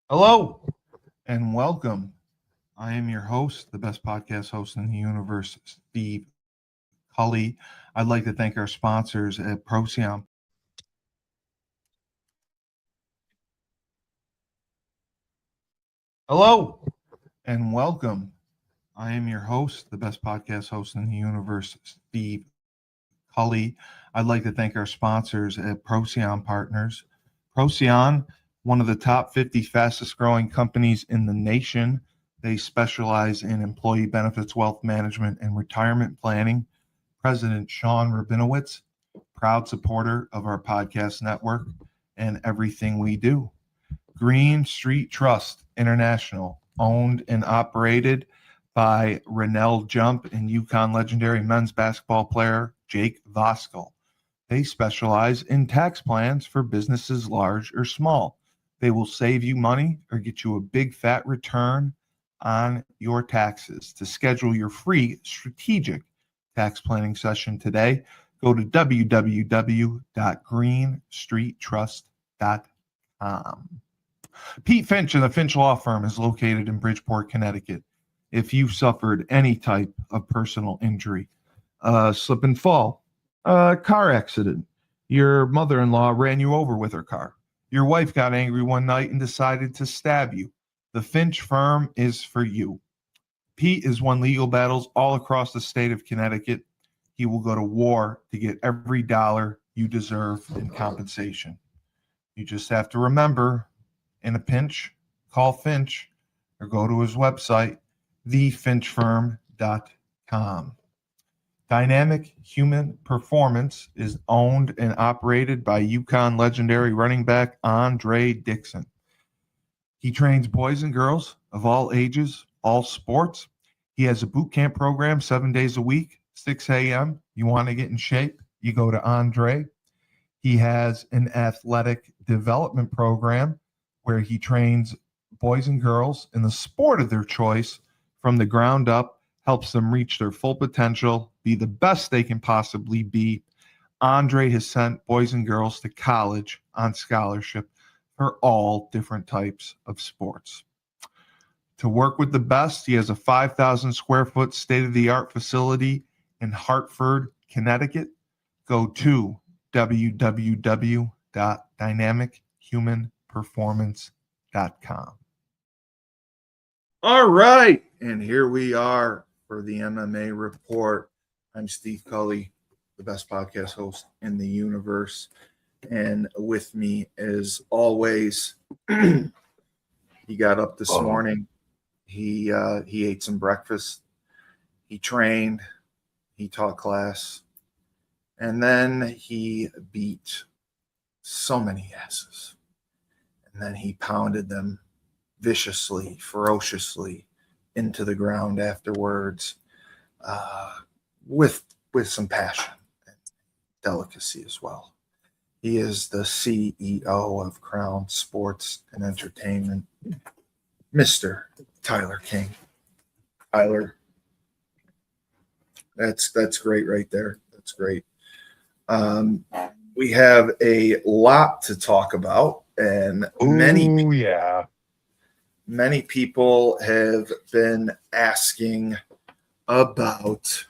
Hello and welcome. I am your host, the best podcast host in the universe, Steve Cully. I'd like to thank our sponsors at Procyon. Hello and welcome. I am your host, the best podcast host in the universe, Steve Cully. I'd like to thank our sponsors at Procyon Partners. Procyon, one of the top 50 fastest growing companies in the nation. They specialize in employee benefits, wealth management, and retirement planning. President Sean Rabinowitz, proud supporter of our podcast network and everything we do. Green Street Trust International, owned and operated by Rennell Jump and UConn legendary men's basketball player Jake Voskuhl. They specialize in tax plans for businesses large or small. They will save you money or get you a big fat return on your taxes. To schedule your free strategic tax planning session today, go to www.greenstreettrust.com. Pete Finch and the Finch Law Firm is located in Bridgeport, Connecticut. If you've suffered any type of personal injury, slip and fall, car accident, your mother-in-law ran you over with her car, your wife got angry one night and decided to stab you, the Finch firm is for you. Pete has won legal battles all across the state of Connecticut. He will go to war to get every dollar you deserve in compensation. You just have to remember, in a pinch, call Finch or go to his website, thefinchfirm.com. Dynamic Human Performance is owned and operated by UConn legendary running back Andre Dixon. He trains boys and girls of all ages, all sports. He has a boot camp program 7 days a week, 6 a.m. You want to get in shape, you go to Andre. He has an athletic development program where he trains boys and girls in the sport of their choice from the ground up, helps them reach their full potential, be the best they can possibly be. Andre has sent boys and girls to college on scholarship for all different types of sports. To work with the best, he has a 5,000 square foot state-of-the-art facility in Hartford, Connecticut. Go to www.dynamichumanperformance.com. All right, and here we are for the MMA Report. I'm Steve Cully, the best podcast host in the universe, and with me, as always, he got up this morning. He ate some breakfast. He trained. He taught class, and then he beat so many asses, and then he pounded them viciously, ferociously into the ground afterwards, with some passion and delicacy as well. He is the CEO of Crown Sports and Entertainment, Mr. Tyler King. Tyler, that's great right there. That's great. We have a lot to talk about, and many people have been asking about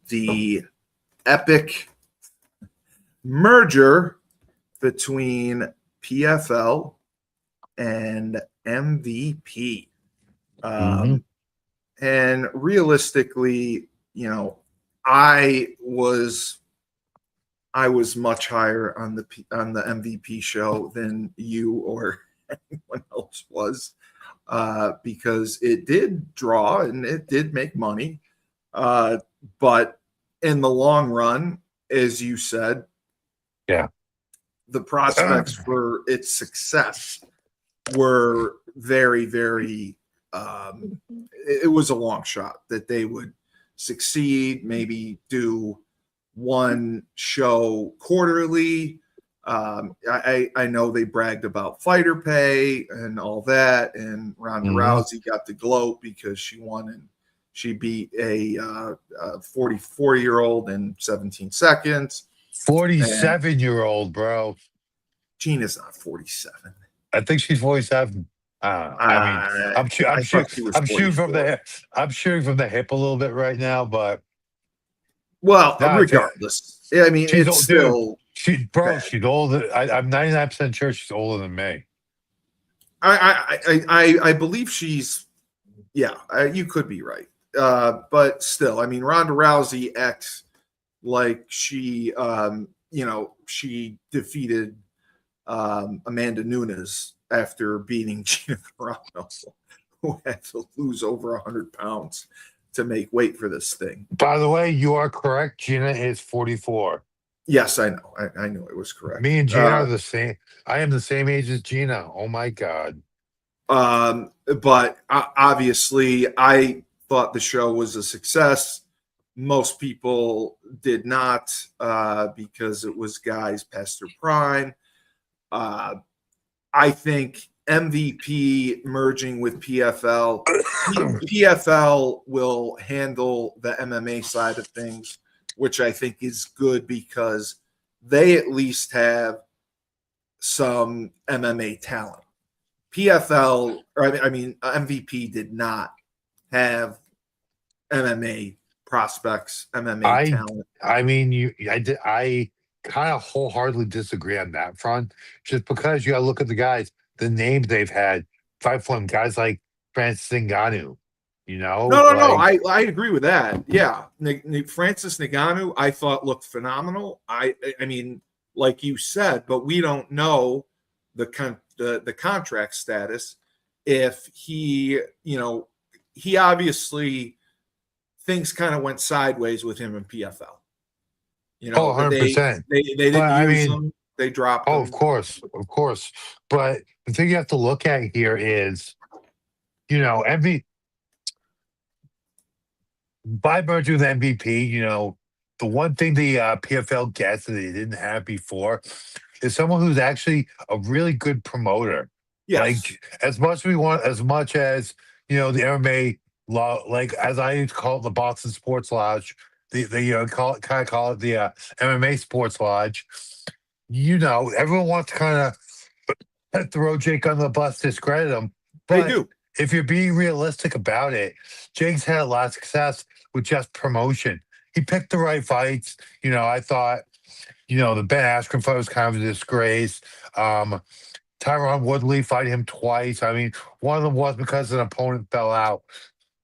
the epic merger between PFL and MVP. And realistically, I was much higher on the MVP show than you or anyone else was, because it did draw and it did make money. But in the long run, as you said, the prospects for its success were very, very, it was a long shot that they would succeed, maybe do one show quarterly. I know they bragged about fighter pay and all that, and Ronda Rousey got the gloat because she won and she beat a 44-year-old in 17 seconds. 47-year-old, bro. Gina's not 47. I think she's 47. I mean, I I thought she was I'm shooting from the 44. hip. I'm shooting from the hip a little bit right now, but Well, no, regardless, I mean, she's it's old, dude. still Bro, bad. she's older. I'm 99% sure she's older than me. I believe she's, yeah, you could be right. But still, I mean, Ronda Rousey acts like she, she defeated Amanda Nunes after beating Gina Carano, who had to lose over 100 pounds to make weight for this thing. By the way, you are correct. Gina is 44. Yes, I know. I knew it was correct. Me and Gina are the same. I am the same age as Gina. Oh my God. But obviously, I thought the show was a success. Most people did not, because it was guys past their prime. Uh, I think MVP merging with PFL, PFL will handle the MMA side of things, which I think is good because they at least have some MMA talent. PFL, or I mean, MVP did not have MMA prospects, MMA I talent. I mean I kind of wholeheartedly disagree on that front. Just because you gotta look at the guys, the names they've had fight for them, guys like Francis Ngannou, No. like I agree with that. Yeah, Francis Ngannou, I thought looked phenomenal. I mean, like you said, but we don't know the contract status. If he obviously things kind of went sideways with him in PFL. oh That they 100%. they they But didn't I use mean, him. They dropped oh him. of course. But the thing you have to look at here is, MV by merging with MVP, the one thing the PFL gets that they didn't have before is someone who's actually a really good promoter. Yes, Like as much as the MMA law, like as I used to call it, the Boston Sports Lodge, the call it the MMA Sports Lodge. Everyone wants to kind of throw Jake under the bus, discredit him, they but do. if you're being realistic about it, Jake's had a lot of success with just promotion. He picked the right fights. I thought the Ben Askren fight was kind of a disgrace. Um, Tyron Woodley fight him twice. I mean, one of them was because an opponent fell out.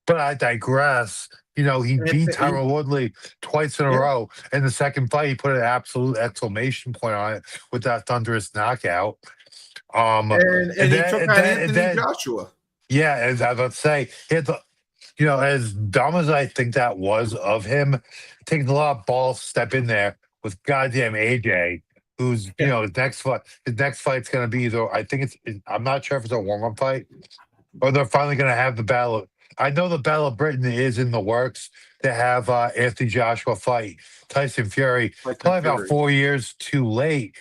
But I digress. He beat And, Tyron Woodley twice in a yeah, row. And the second fight, he put an absolute exclamation point on it with that thunderous knockout. and he took on And Anthony then, Joshua. yeah, as I was about to say, he had the as dumb as I think that was of him, it takes a lot of balls to step in there with goddamn AJ, who's Yeah, his next fight's gonna be either I think I'm not sure if it's a warm up fight or they're finally gonna have the battle. I know the Battle of Britain is in the works to have Anthony Joshua fight Tyson Fury, Tyson probably about Fury. 4 years too late,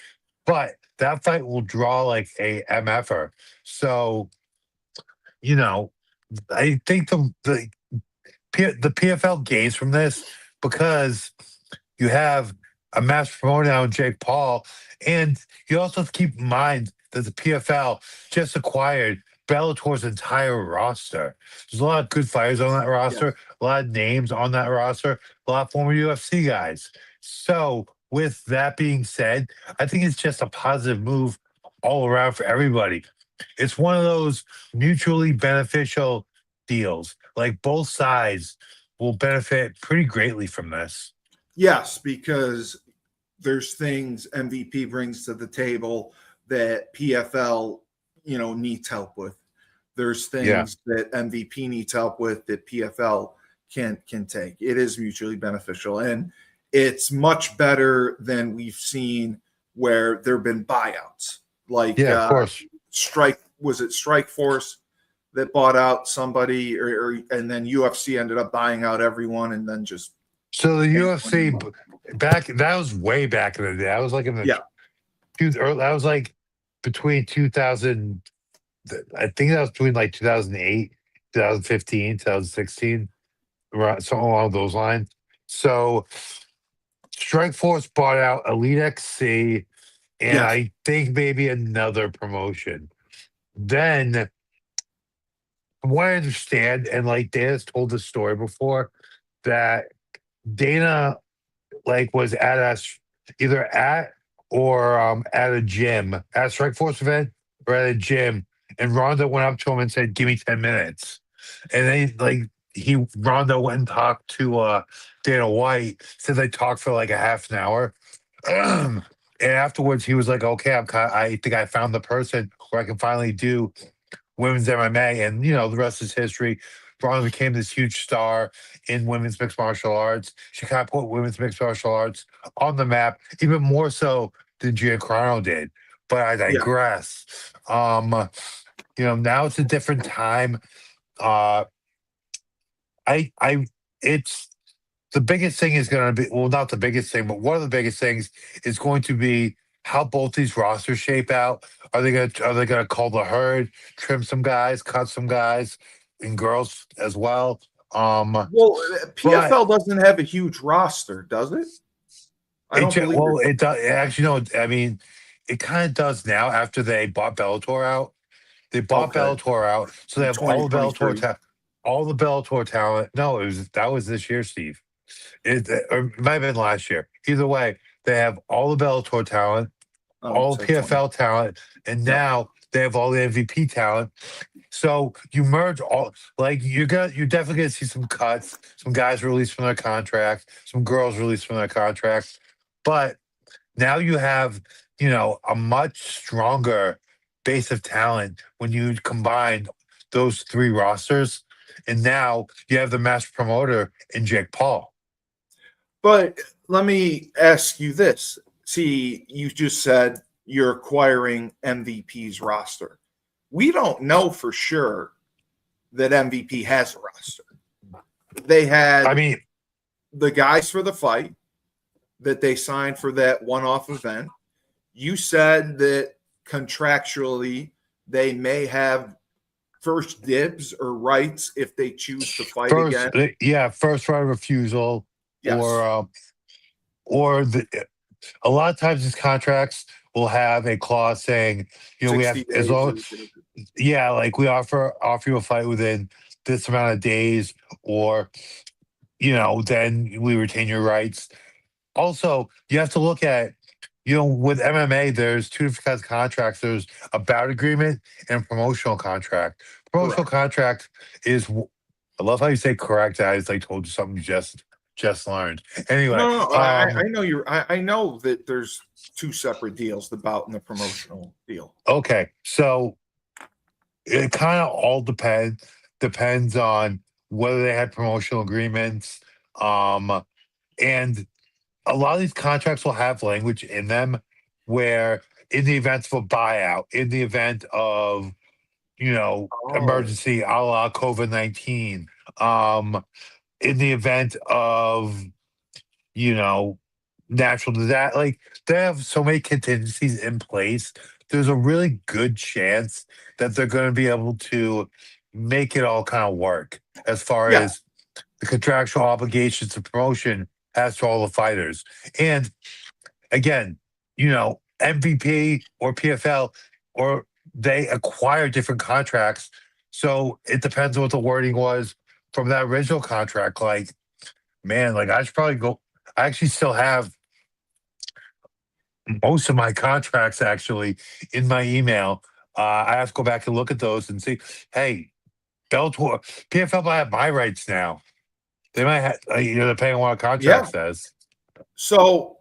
but that fight will draw like a MFer. So, you know, I think the PFL gains from this because you have a mass promoter now in Jake Paul, and you also have to keep in mind that the PFL just acquired Bellator's entire roster. There's a lot of good fighters on that roster, Yes. a lot of names on that roster, a lot of former UFC guys. So, with that being said, I think it's just a positive move all around for everybody. It's one of those mutually beneficial deals. Like both sides will benefit pretty greatly from this. Yes, because there's things MVP brings to the table that PFL, needs help with. There's Yeah. things that MVP needs help with that PFL can take. It is mutually beneficial, and it's much better than we've seen where there have been buyouts. Like Yeah, of course. Strikeforce that bought out somebody, and then UFC ended up buying out everyone, and then just So the canceling UFC them. back that was way back in the day. That was like in the Yeah, that was like between 2000. I think that was between like 2008, 2015, 2016, something along those lines. So Strikeforce bought out Elite XC and yes, I think maybe another promotion. Then from what I understand, and like Dana's told this story before, that Dana like was at us either at or at a gym, at a Strikeforce event or at a gym, and Ronda went up to him and said, "Give me 10 minutes," and then Ronda went and talked to Dana White. Said they talked for like a half an hour. And afterwards, he was like, "Okay, I think I found the person where I can finally do women's MMA," and the rest is history. Ronda became this huge star in women's mixed martial arts. She kind of put women's mixed martial arts on the map, even more so than Giancarlo did. But I Yeah. digress. Now it's a different time. Uh, it's the biggest thing is going to be, well, not the biggest thing, but one of the biggest things is going to be how both these rosters shape out. Are they going to call the herd, trim some guys, cut some guys, and girls as well? Well, But PFL doesn't have a huge roster, does it? I don't believe well, it. it does actually. No, I mean, it kind of does now after they bought Bellator out. They bought Okay. Bellator out, so they In have all the Bellator talent. No, that was this year, Steve. It might have been last year. Either way, they have all the Bellator talent, Oh, all the so 20. PFL talent, and Yep. now they have all the MVP talent. So you merge all, like you're definitely gonna see some cuts, some guys released from their contracts, some girls released from their contracts. But now you have, a much stronger base of talent when you combine those three rosters. And now you have the master promoter in Jake Paul. But let me ask you this. See, you just said you're acquiring MVP's roster. We don't know for sure that MVP has a roster. They had I mean, the guys for the fight that they signed for that one-off event. You said that contractually they may have first dibs or rights if they choose to fight again. first right of refusal, Yes. or a lot of times these contracts will have a clause saying, we 60 have as days. long, like we offer you a fight within this amount of days, or then we retain your rights. Also, you have to look at, with MMA, there's two different kinds of contracts. There's a bout agreement and a promotional contract. Promotional Correct. contract is, I love how you say correct. I just like told you something you just learned. Anyway, No, I know I know that there's two separate deals, the bout and the promotional deal. okay, so it kind of all depends on whether they had promotional agreements, and a lot of these contracts will have language in them where, in the event of a buyout, in the event of, Oh, emergency a la COVID-19, in the event of, you know, natural disaster, like they have so many contingencies in place. There's a really good chance that they're going to be able to make it all kind of work as far yeah. as the contractual obligations to promotion has to all the fighters. And again, MVP or PFL, or they acquire different contracts. So it depends on what the wording was from that original contract. Like, man, like I should probably go. I actually still have most of my contracts actually in my email. I have to go back and look at those and see, hey, Bellator, PFL might have my rights now. They might have, depending on what a contract Yeah. says. So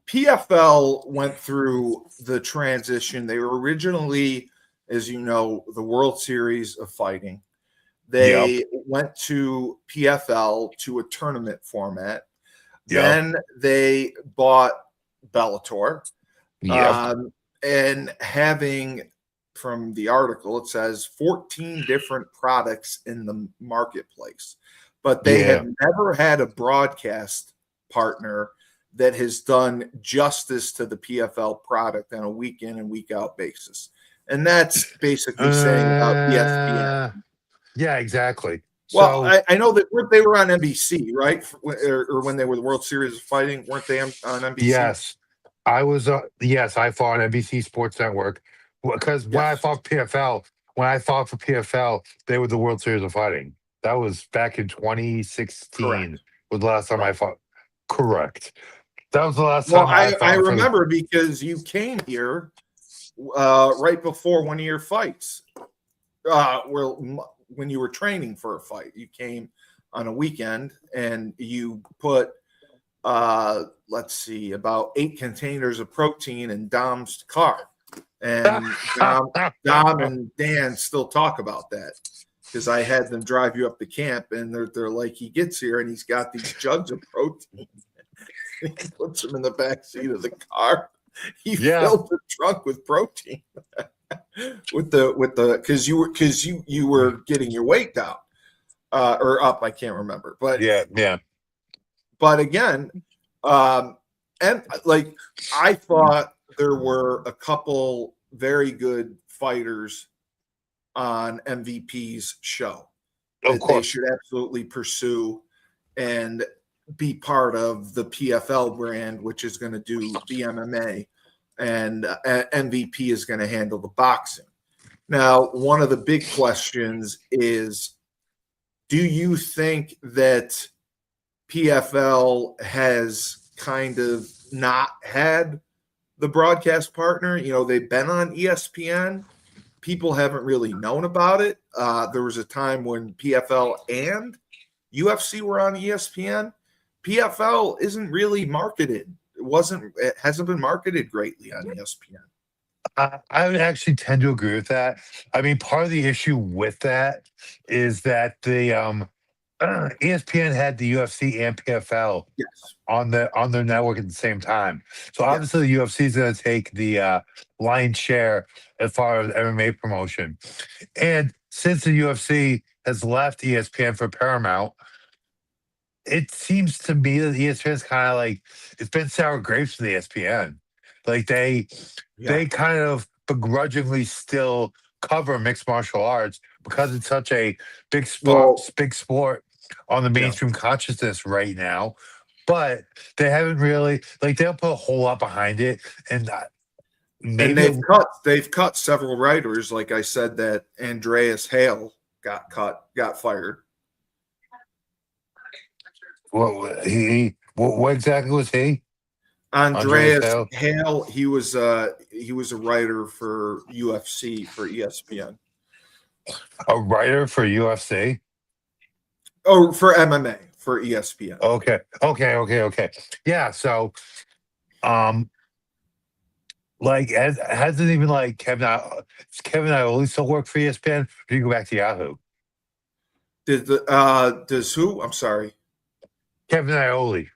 PFL went through the transition. They were originally, as you know, the World Series of Fighting. Yep. They went to PFL to a tournament format. Yep. Then they bought Bellator. Yep. And having, from the article, it says 14 different products in the marketplace, but they Yeah. have never had a broadcast partner that has done justice to the PFL product on a week in and week out basis. And that's basically saying about ESPN. Yeah, exactly. Well, So I know that they were on NBC, right? Or when they were the World Series of Fighting, weren't they on NBC? yes, I was. Yes, I fought on NBC Sports Network because when I Yes. fought PFL, when I fought for PFL, they were the World Series of Fighting. That was back in 2016. Correct. Was the last time I Right. fought. Correct. That was the last Well, time I I fought for the. remember because you came here right before one of your fights. When you were training for a fight, you came on a weekend and you put let's see, about 8 containers of protein in Dom's car. And Dom and Dan still talk about that because I had them drive you up to camp, and they're like, he gets here and he's got these jugs of protein. He puts them in the back seat of the car. He filled the trunk with protein with the because you were getting your weight down or up. I can't remember, but yeah. But again, and like I thought there were a couple very good fighters on MVP's show that they should absolutely pursue and be part of the PFL brand, which is going to do the MMA, and MVP is going to handle the boxing. Now, one of the big questions is, do you think that PFL has kind of not had the broadcast partner? You know, they've been on ESPN. People haven't really known about it. There was a time when PFL and UFC were on ESPN. PFL isn't really marketed. It hasn't been marketed greatly on ESPN. I would actually tend to agree with that. I mean, part of the issue with that is that the ESPN had the UFC and PFL on their network at the same time. So obviously the UFC is going to take the lion's share as far as MMA promotion. And since the UFC has left ESPN for Paramount, it seems to me that ESPN is kind of like, it's been sour grapes for the ESPN. Like they kind of begrudgingly still cover mixed martial arts because it's such a big sport on the mainstream consciousness right now. But they haven't really, like, they don't put a whole lot behind it. And maybe they've cut several writers. Like I said, that Andreas Hale got fired. What exactly was he? Andreas Hale, he was a writer for UFC for ESPN. A writer for UFC? Oh, for MMA for ESPN. Okay. Yeah, so like hasn't even like Kevin Iole still work for ESPN? Or do you go back to Yahoo? Does who? I'm sorry. Kevin Iole.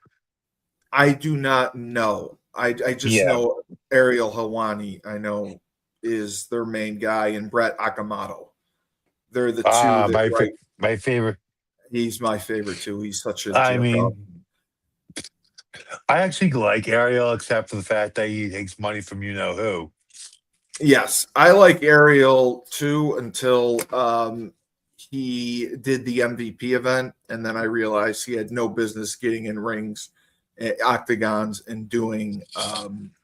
I do not know. I just know Ariel Helwani, I know, is their main guy, and Brett Akamoto. They're the two my favorite. He's my favorite too. He's such a I actually like Ariel, except for the fact that he takes money from you know who. Yes, I like Ariel too until he did the MVP event, and then I realized he had no business getting in rings, octagons, and doing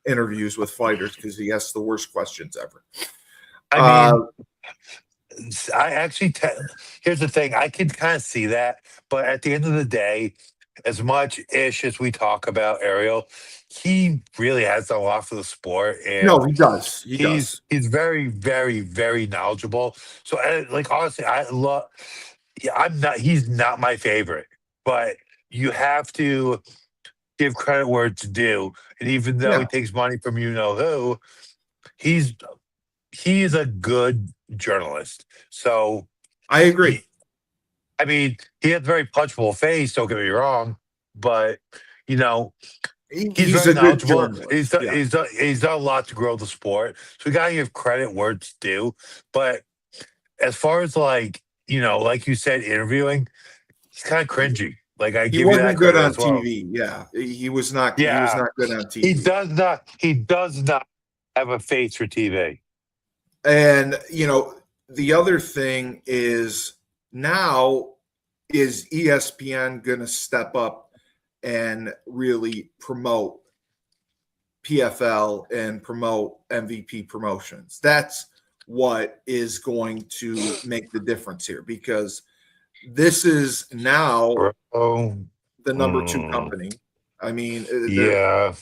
interviews with fighters because he asks the worst questions ever. I mean, here's the thing. I can kind of see that, but at the end of the day, as much ish as we talk about Ariel, he really has a lot for the sport. And no, he does. He's very, very, very knowledgeable. So, like, honestly, I love. Yeah, he's not my favorite, but you have to give credit where it's due. And even though he takes money from you know who, he is a good journalist. So I agree. I mean, he has a very punchable face, don't get me wrong, but you know, he's very knowledgeable. He's done a lot to grow the sport. So we gotta give credit where it's due. But as far as like, like you said, interviewing, he's kind of cringy. Like he wasn't good on TV. Yeah, he was not. Yeah. He was not good on TV. He does not have a face for TV. And the other thing is, now is ESPN going to step up and really promote PFL and promote MVP promotions? That's what is going to make the difference here, because this is now Bro. the number two Mm, company. I mean, yeah.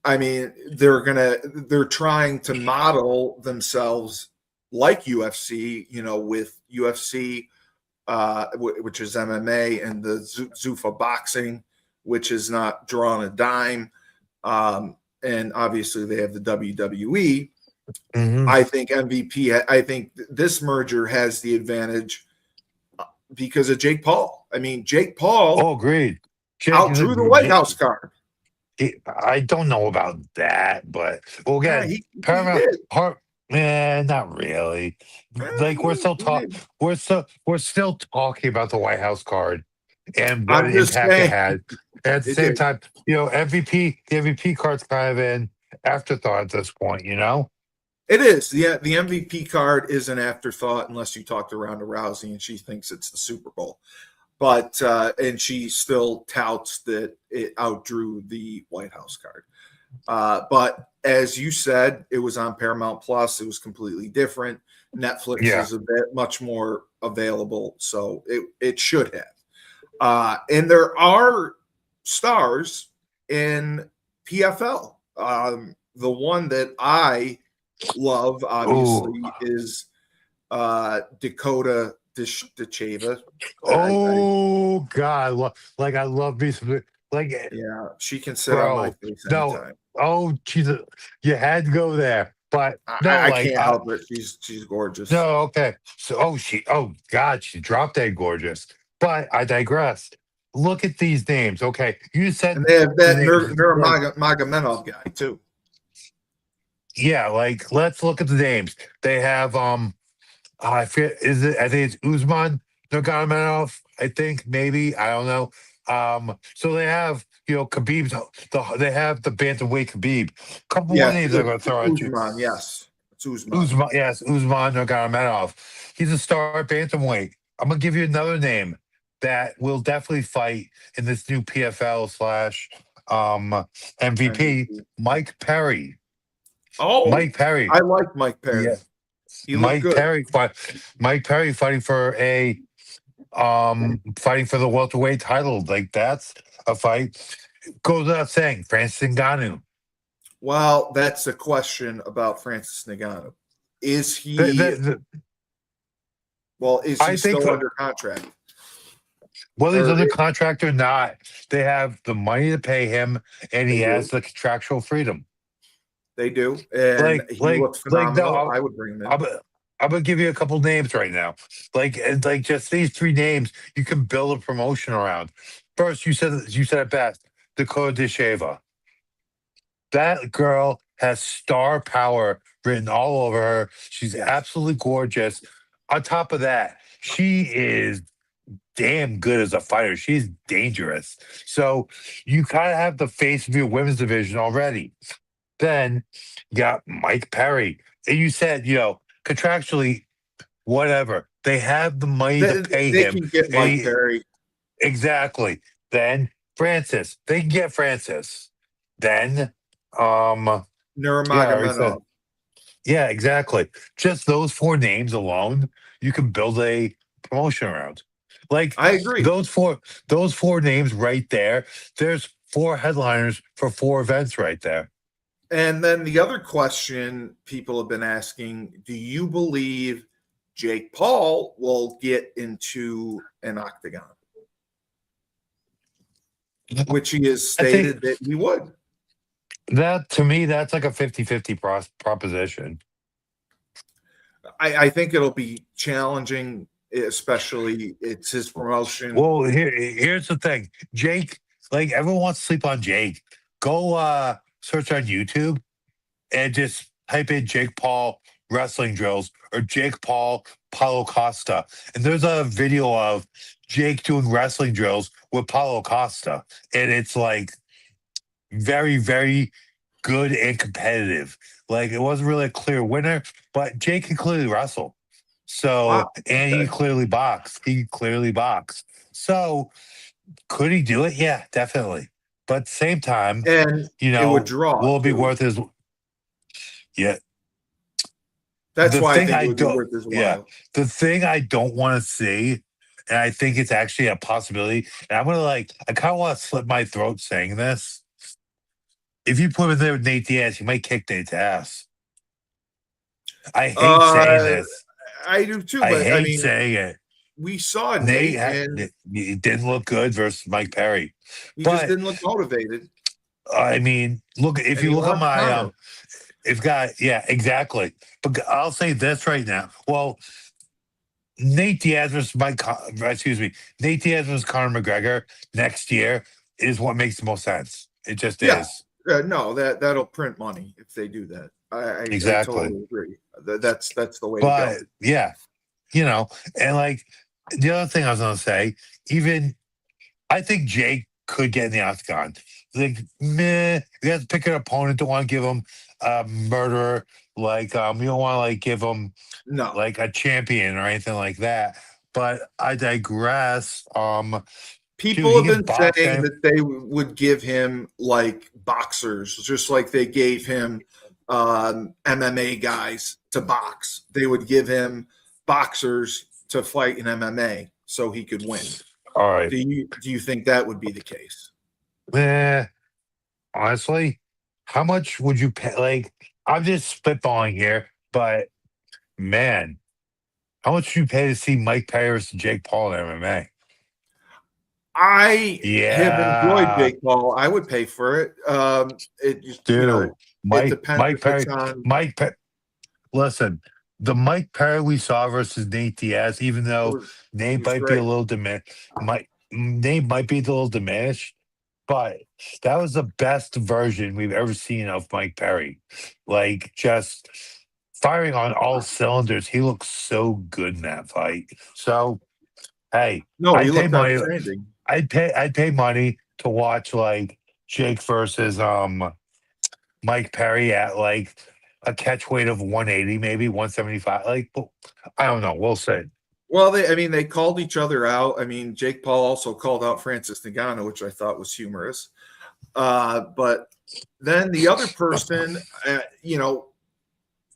they're trying to model themselves like UFC, with UFC, which is MMA, and the Zuffa boxing, which is not drawn a dime. And obviously they have the WWE. Hmm. I think MVP, I think this merger has the advantage because of Jake Paul. I mean, Jake Paul Oh, agreed. Jake is a. outdrew the White House card. I don't know about that, but well, Yeah, again, he Paramount did. part. Not really. Like He did. we're still talking about the White House card and what I'm just impact it saying had. At the it same did. time, the MVP card's kind of an afterthought at this point. It is. The MVP card is an afterthought unless you talk to Ronda Rousey and she thinks it's the Super Bowl. But and she still touts that it outdrew the White House card. But as you said, it was on Paramount Plus. It was completely different. Netflix Yeah. is a bit much more available, so it should have. And there are stars in PFL. The one that I love, Oh, obviously, is Dakota Decheva. oh God! Like I love me some like Yeah, she can sit on my bro. face No, anytime. oh Jesus, you had to go there, but no, I can't help it. She's gorgeous. no, okay. So, oh God, she dropped dead gorgeous. But I digress. Look at these names. Okay, you And said they have the that names. Like, Nurmagomedov guy too. yeah, like let's look at the names. They have I forget. Is it? I think it's Uzman Nurmagomedov. I think maybe I don't know. So they have Khabib's. They have the bantamweight Khabib. Couple more Yes, names I'm it's going to throw at you. Usman. Yes, it's Usman. Uzman, yes, Uzman Nurmagomedov. He's a star bantamweight. I'm gonna give you another name that will definitely fight in this new PFL slash MVP. MVP. Mike Perry. Oh, Mike Perry. I like Mike Yeah, Perry. He looked Mike good. Perry. Mike Perry fighting for the welterweight title. Like that's a fight. Goes without saying. Francis Ngannou. Well, that's a question about Francis Ngannou. Is The, he the, the, is he I think still under contract? whether he's Or under contract or not, they have the money to pay him, and he they has do. the contractual freedom. They do. And he looks No, phenomenal. I would bring him in. I'm, I'm gonna give you a couple names right now. Like just these three names, you can build a promotion around. First, you said it best. Dakota Desheva. That girl has star power written all over her. She's Yes. absolutely gorgeous. On top of that, she is damn good as a fighter. She's dangerous. So you kind of have the face of your women's division already. Then you got Mike Perry. And you said, contractually, whatever. They have the money to pay They him. can get And Mike Perry. exactly. Then Francis. They can get Francis. Then, um, yeah, I already said. Nurmagomedov. Yeah, exactly. Just those four names alone, you can build a promotion around. Like I agree. those four names right there. There's four headliners for four events right there. And then the other question people have been asking, do you believe Jake Paul will get into an octagon? Which he has I think stated that he would. that to me, that's like a 50-50 proposition. I think it'll be challenging, especially it's his promotion. Well, here's the thing. Jake, like everyone wants to sleep on Jake. Go search on YouTube and just type in Jake Paul wrestling drills or Jake Paul Paulo Costa. And there's a video of Jake doing wrestling drills with Paulo Costa. And it's like very, very good and competitive. Like it wasn't really a clear winner, but Jake can clearly wrestle. Wow. So, and he Okay. clearly boxed. He clearly boxed. So, could he do it? Yeah, definitely. But at the same time, And it would draw will it be too. worth his? Yeah, That's the why I thing think it I would be don't, worth his yeah, while. the thing I don't want to see, and I think it's actually a possibility, and I'm gonna I kind of want to slit my throat saying this. If you put him in there with Nate Diaz, he might kick Nate's ass. I hate saying Uh, this. I do too, I but I hate mean, saying it. we saw Nate Nate, and it didn't look good versus Mike Perry, he just but didn't look motivated, I mean, look if and you he look at lost my Connor. if got yeah exactly. But I'll say this right now. Well, Nate Diaz versus excuse me, Nate Diaz versus Conor McGregor next year is what makes the most sense. It just Yeah, is. no, that'll print money if they do that. I Exactly. totally agree. That's the way to go. But yeah, and the other thing I was gonna say, even I think Jake could get in the octagon. Like, meh, you have to pick an opponent. Don't want to give him a murderer. You don't want to give him No, like a champion or anything like that. But I digress. Dude, people he have can been box. saying that they would give him like boxers, just like they gave him MMA guys to box. They would give him boxers to fight in MMA so he could win. All right. Do you think that would be the case? Eh, honestly, how much would you pay? I'm just spitballing here, but man, how much would you pay to see Mike Perry versus Jake Paul in MMA? I have enjoyed Yeah, Jake Paul. I would pay for it. It just, dude. it Mike depends Mike if it's Perry on. Mike Perry. Listen, the Mike Perry we saw versus Nate Diaz, even It though was, it Nate was might be a great. little diminished, Nate might be a little diminished, but that was the best version we've ever seen of Mike Perry. Just firing on all cylinders. He looks so good in that fight. So hey, No, he I'd pay looked money. outstanding. I'd pay money to watch Jake versus Mike Perry at a catch weight of 180, maybe 175. I don't know. We'll see. Well, they called each other out. I mean, Jake Paul also called out Francis Ngannou, which I thought was humorous. But then the other person,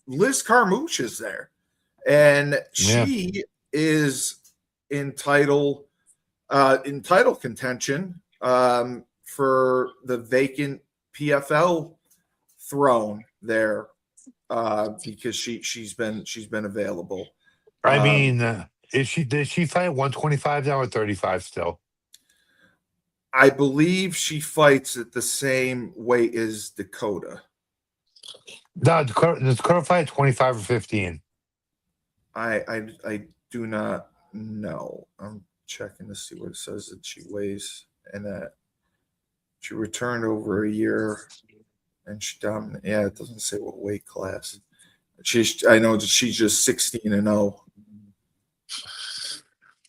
Liz Carmouche is there, and Yeah. she is in title contention for the vacant PFL throne there because she's been available. I mean, did she fight 125 now or 35 still? I believe she fights at the same weight as Dakota. No, Dakota fight 25 or 15. I do not know. I'm checking to see what it says that she weighs, and that she returned over a year, and she dominated. Yeah, it doesn't say what weight class. I know that she's just 16-0.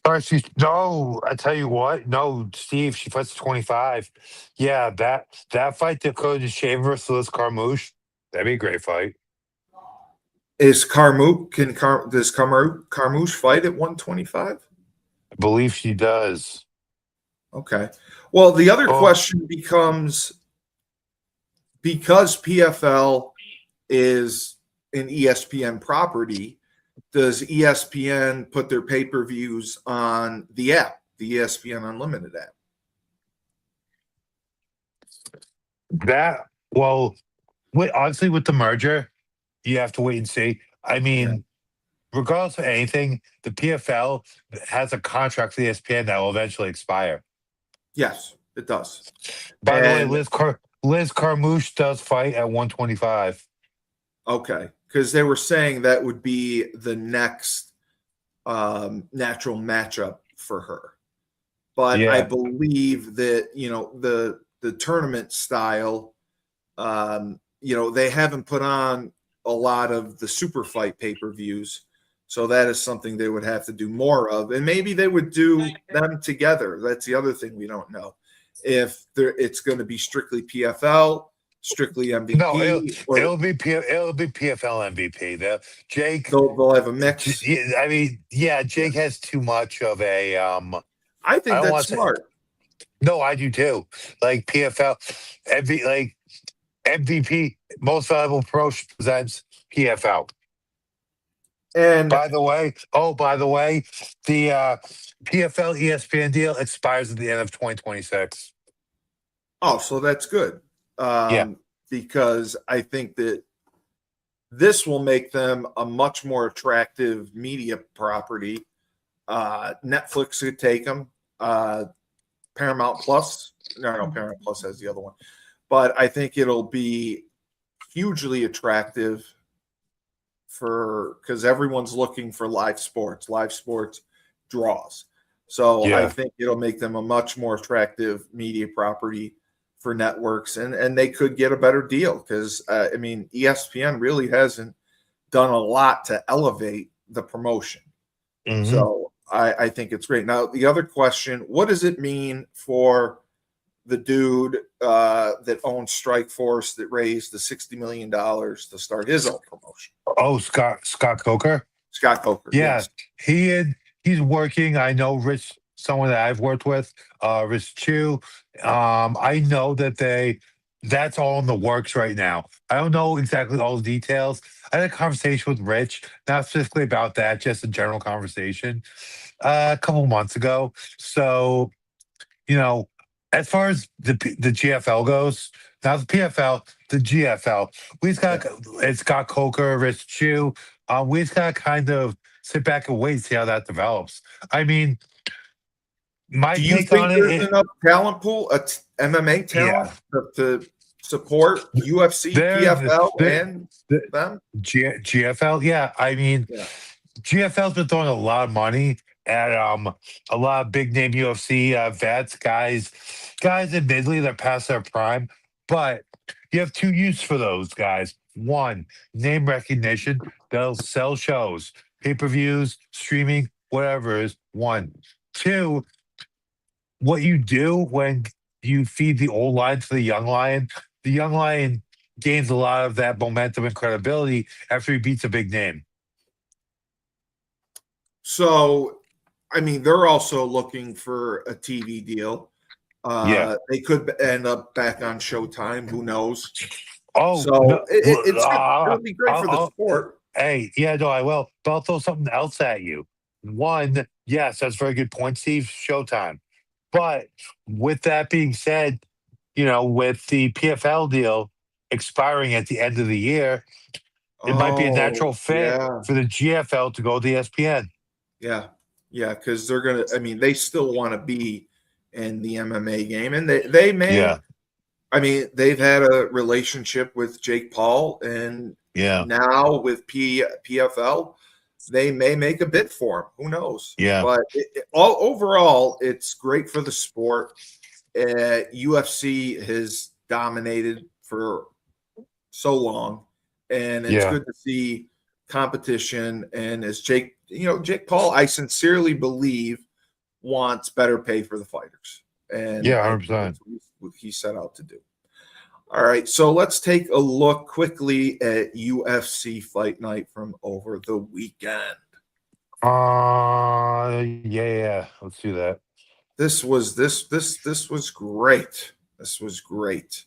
Or no, I tell you what, no, Steve, she fights 25. Yeah, that fight Dakota Shane versus Liz Carmouche, that'd be a great fight. Is Carmouche does Carmouche fight at 125? I believe she does. Okay. Well, the other Oh, question becomes, because PFL is an ESPN property, does ESPN put their pay-per-views on the app, the ESPN Unlimited app? well, honestly, with the merger, you have to wait and see. I mean, regardless of anything, the PFL has a contract with ESPN that will eventually expire. Yes, it does. By the way, And Liz Carmouche does fight at 125. okay, because they were saying that would be the next natural matchup for her. But I Yeah. believe that the tournament style, they haven't put on a lot of the super fight pay-per-views, so that is something they would have to do more of, and maybe they would do them together. That's the other thing we don't know, if it's going to be strictly PFL, strictly MVP, No, or it'll be PFL MVP. Jake, they'll have a mix. I mean, yeah, Yeah. Jake has too much of a I I think don't that's want to say smart. no, I do too. PFL MVP, most valuable pro presents PFL. And By the way, the PFL ESPN deal expires at the end of 2026. oh, so that's good. Yeah, Because I think that this will make them a much more attractive media property. Netflix could take them. Paramount Plus, no, Paramount Plus has the other one, but I think it'll be hugely attractive because everyone's looking for live sports. Live sports draws. So I yeah. think it'll make them a much more attractive media property for networks, and they could get a better deal because I mean ESPN really hasn't done a lot to elevate the promotion. Hmm. So I think it's great. Now the other question: what does it mean for the dude that owns Strikeforce that raised the $60 million to start his own promotion? Oh, Scott Coker. Scott Coker, Yeah, yes. he's working. I know Rich, someone that I've worked with, Rich Chu. I know that's all in the works right now. I don't know exactly all the details. I had a conversation with Rich, not specifically about that, just a general conversation, a couple months ago. So, you know, as far as the GFL goes, now the PFL, the GFL, we just got Yeah. it's got Coker, Rich Chu. We just got to kind of sit back and wait, see how that develops. I mean, my Do you take think on there's it, enough talent pool, MMA talent, yeah, to support UFC, there, PFL, there, and the them? GFL, yeah. I mean, Yeah. GFL's been throwing a lot of money at a lot of big name UFC vets, guys. Admittedly, they're past their prime, but you have two uses for those guys. One, name recognition. They'll sell shows, pay per views, streaming, whatever it is. One, two. What you do when you feed the old lion to the young lion gains a lot of that momentum and credibility after he beats a big name. So, I mean, they're also looking for a TV deal. Yeah. They could end up back on Showtime. Who knows? Oh So no! it's good. It'll be great for the I'll, sport. hey, yeah, no, I will. But I'll throw something else at you. One, yes, that's a very good point, Steve. Showtime. But with that being said, with the PFL deal expiring at the end of the year, it might be a Oh, natural fit yeah. for the GFL to go to ESPN. Yeah, yeah, because they're gonna. I mean, they still want to be in the MMA game, and they may. Yeah, I mean, they've had a relationship with Jake Paul, and yeah, now with PFL, they may make a bid for him. Who knows? yeah, But all overall, it's great for the sport. UFC has dominated for so long, and it's yeah, good to see competition. And as Jake Paul, I sincerely believe wants better pay for the fighters, and yeah, I think 100%. that's what he set out to do. All right, so let's take a look quickly at UFC Fight Night from over the weekend. Yeah. Let's do that. This was great. This was great.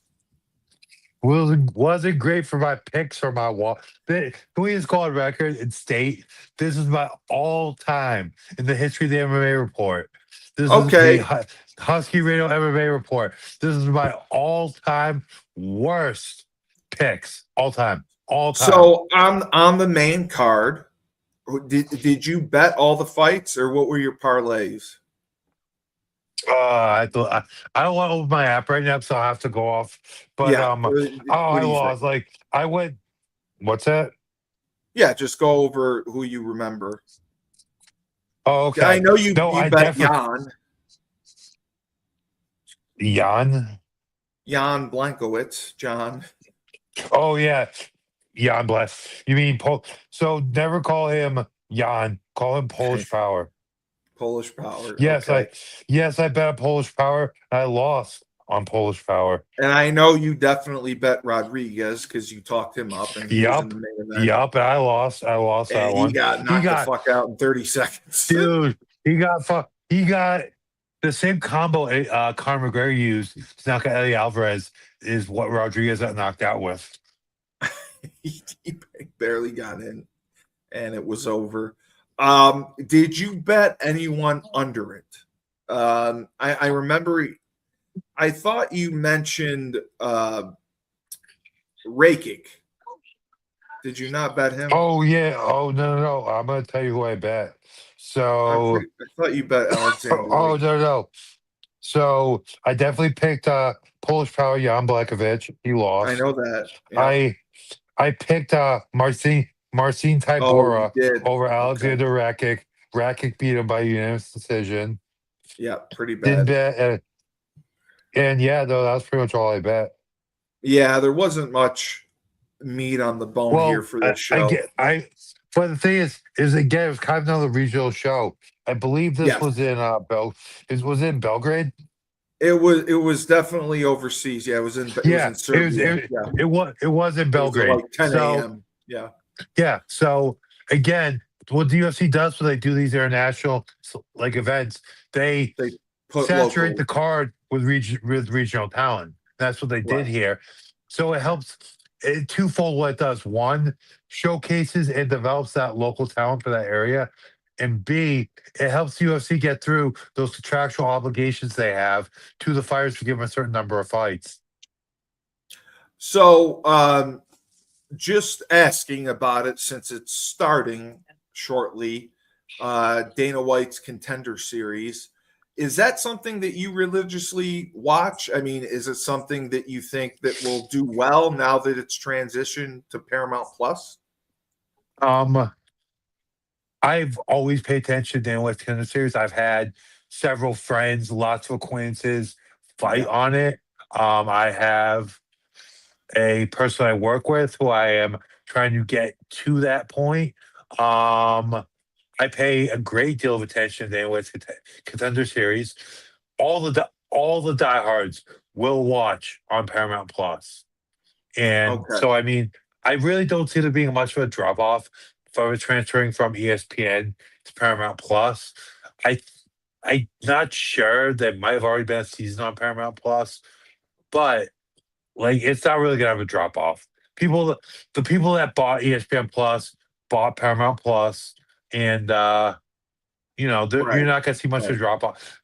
Wasn't great for my picks or my wall. Can we just call it record and state this is my all time in the history of the MMA report. This is the Okay, Husky Radio MMA report. This is my all time worst picks. All time. so on the main card, did you bet all the fights, or what were your parlays? I thought I don't want to open my app right now, so I have to go off. But Yeah. oh, What I do you think? lost. Like I went. What's that? Yeah, just go over who you remember. Oh, Yeah, I okay. know you No, you I bet definitely Jan. Jan Blankowitz, John. Oh yeah, Jan bless. You mean So never call him Jan. Call him Polish Power. Polish Power. Yes, Okay. I bet on Polish Power. I lost on Polish Power. And I know you definitely bet Rodriguez because you talked him up and he was in Yup. the main event. Yup. I lost. I lost that And he one. got He knocked the got fuck out in 30 seconds. dude. He got the same combo Conor McGregor used to knock out Eddie Alvarez is what Rodriguez got knocked out with. he barely got in. and it was over. Did you bet anyone under it? I remember I thought you mentioned Rakic. Did you not bet him? Oh yeah. Oh no. I'm gonna tell you who I bet. So I thought you bet Alexander oh Rakic. no. So I definitely picked Polish Power Jan Blakovic. He I lost. know that. Yeah. I picked Marcin Oh, you Tybura did. over Okay. Alexander Rakic. Rakic beat him by unanimous decision. Yeah, pretty Didn't bad. bet, and yeah, though that was pretty much all I bet. Yeah, there wasn't much meat on the bone here Well, for this I show. get but the thing is again, it was kind of another regional show. I believe this Yes. was in it was in Belgrade. It was definitely overseas. Yeah, it was Yeah, in Serbia. Yeah. it was in It was at Belgrade. like 10 So a.m. Yeah. yeah, so again, what the UFC does when they do these international like events, they They put saturate local. the card with regional talent. That's what they did Right. here. So it helps twofold what it does. One, showcases and develops that local talent for that area. And B, it helps UFC get through those contractual obligations they have to the fighters to give them a certain number of fights. So, just asking about it since it's starting shortly, Dana White's Contender Series. Is that something that you religiously watch? I mean, is it something that you think that will do well now that it's transitioned to Paramount Plus? Um, I've always paid attention to Dana White's Contender Series. I've had several friends, lots of acquaintances fight Yeah. on it. I have a person I work with who I am trying to get to that point. I pay a great deal of attention to Dana Contender Series. All the diehards will watch on Paramount Plus, and Okay. so I mean, I really don't see there being much of a drop off from it transferring from ESPN to Paramount Plus. I I'm not sure there might have already been a season on Paramount Plus, but like it's not really gonna have a drop off. The people that bought ESPN Plus bought Paramount Plus, and you're Right. not gonna see much of a Right. drop off.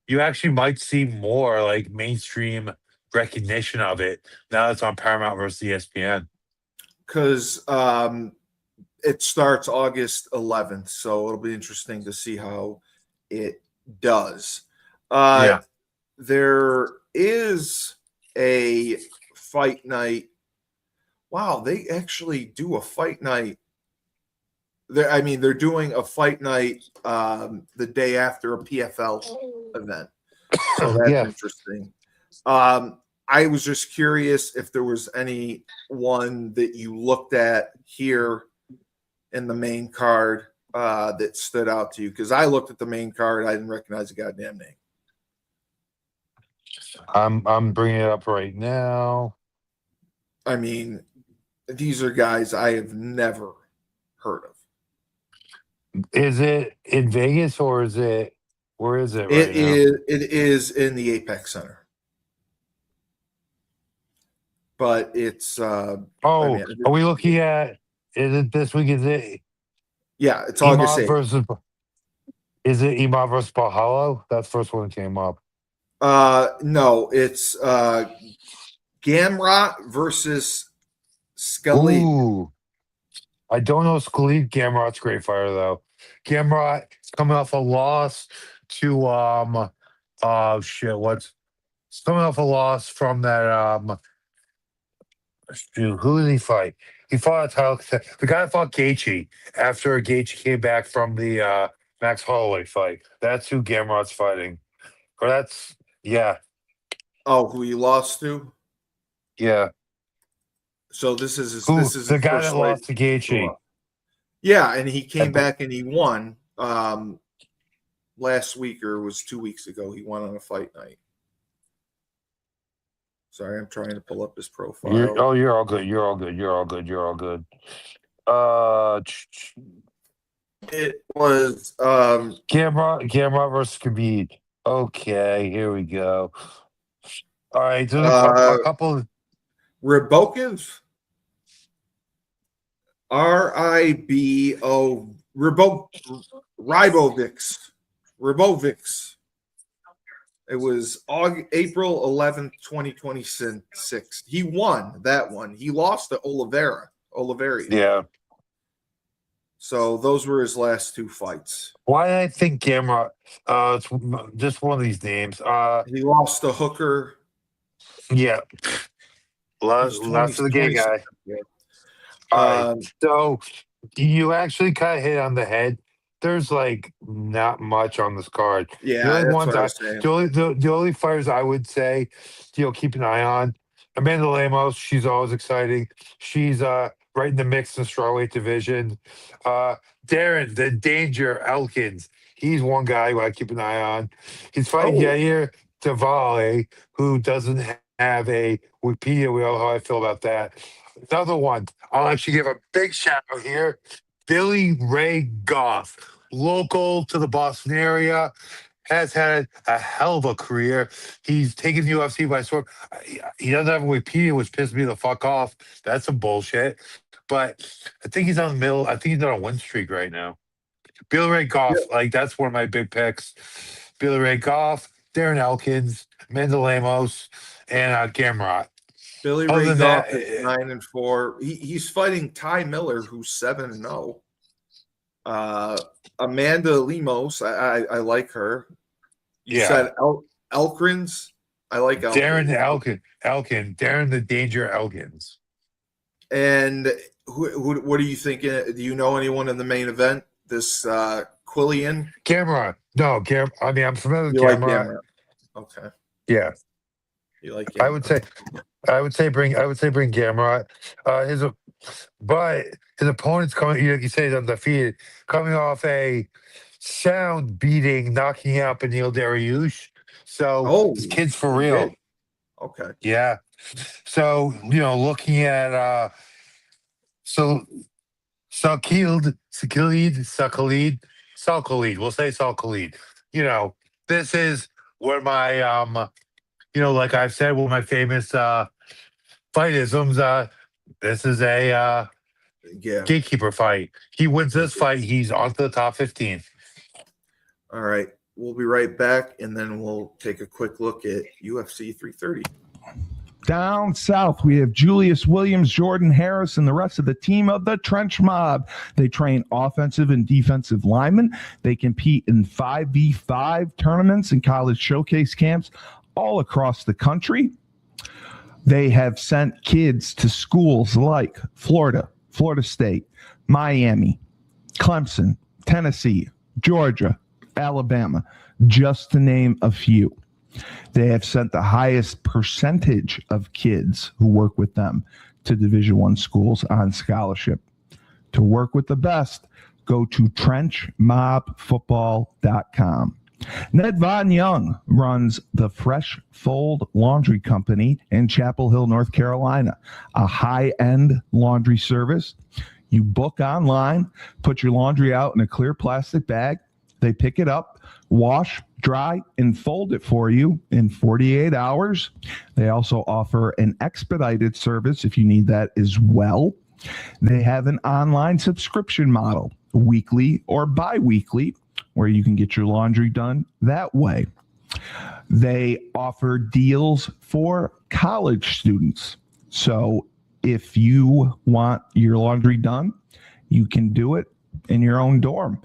You actually might see more like mainstream recognition of it now it's on Paramount versus ESPN. Because it starts August 11th, so it'll be interesting to see how it does. Yeah. There is a fight night. Wow, they actually do a fight night. They're doing a fight night the day after a PFL event, so that's Yeah. interesting. I was just curious if there was any one that you looked at here in the main card that stood out to you, because I looked at the main card, I didn't recognize the goddamn name. I'm bringing it up right now. I mean, these are guys I have never heard of. Is it in Vegas or is it where is it It right now? is in the Apex Center, but it's Oh, are we looking at is it this week? Yeah, it's August Imad 8th. versus is it Imad versus Bahalo? That's the first one that came up. No, it's Gamrot versus Scully. Ooh. I don't know Khalid Gamrot's a great fighter though. Gamrot is coming off a loss to what's coming off a loss from that shoot, who did he fight? He fought a title the guy that fought Gaethje after Gaethje came back from the Max Holloway fight. That's who Gamrot's fighting. Or that's yeah. Oh, who you lost to? Yeah. So this is his Who the guy first that fight. lost to Gaethje. Yeah, and he I came be- back and he won last week, or it was 2 weeks ago. He won on a fight night. Sorry, I'm trying to pull up his profile. You're all good. You're all good. You're all good. You're all good. It was Gamrot versus Khabib. Okay, here we go. All right, there's a couple. Ribokiv. Ribovics. It was April 11th, 2026. He won that one. He lost to Oliveira. Yeah. So those were his last two fights. Why I think Gamrot, it's just one of these names. He lost to Hooker. Yeah. He's Lots of the gay guy. Yeah. All right. So you actually kind of hit on the head. There's like not much on this card. Yeah, the only that's ones what I was saying. the only fighters I would say, keep an eye on. Amanda Lemos, she's always exciting. She's right in the mix in the strawweight division. Darren, the Danger Elkins, he's one guy who I keep an eye on. He's fighting Yair Tavale, who doesn't have a Wikipedia. We all know how I feel about that. Another one, I'll actually give a big shout out here. Billy Ray Goff, local to the Boston area, has had a hell of a career. He's taken the UFC by storm. He doesn't have a Wikipedia, which pissed me the fuck off. That's some bullshit. But I think he's on the middle. I think he's on a win streak right now. Billy Ray Goff, that's one of my big picks. Billy Ray Goff, Darren Elkins, Amanda Lemos, and Gamrot. Billy Ray Goff is 9-4. He's fighting Ty Miller, who's 7-0. Amanda Lemos, I like her. You said Elkins. I like Elkins. Darren Darren the Danger Elkins. And what are you thinking? Do you know anyone in the main event? This Quillian? Gamrot. No, I mean, I'm familiar with Gamrot. Okay. Yeah. You like Gamrot. I would say bring Gamrot. But his opponent's coming. You say he's undefeated, coming off a sound beating, knocking out Beneil Dariush. So this kid's for real. Okay. Yeah. So looking at Salkhalid. We'll say Salkhalid. This is where my like I've said, one of my famous fightisms. This is a gatekeeper fight. He wins this fight, he's on to the top 15. All right. We'll be right back, and then we'll take a quick look at UFC 330. Down south, we have Julius Williams, Jordan Harris, and the rest of the team of the Trench Mob. They train offensive and defensive linemen. They compete in 5v5 tournaments and college showcase camps all across the country. They have sent kids to schools like Florida, Florida State, Miami, Clemson, Tennessee, Georgia, Alabama, just to name a few. They have sent the highest percentage of kids who work with them to Division I schools on scholarship. To work with the best, go to trenchmobfootball.com. Ned Von Young runs the Fresh Fold Laundry Company in Chapel Hill, North Carolina, a high-end laundry service. You book online, put your laundry out in a clear plastic bag. They pick it up, wash, dry, and fold it for you in 48 hours. They also offer an expedited service if you need that as well. They have an online subscription model, weekly or bi-weekly, where you can get your laundry done that way. They offer deals for college students. So if you want your laundry done, you can do it in your own dorm.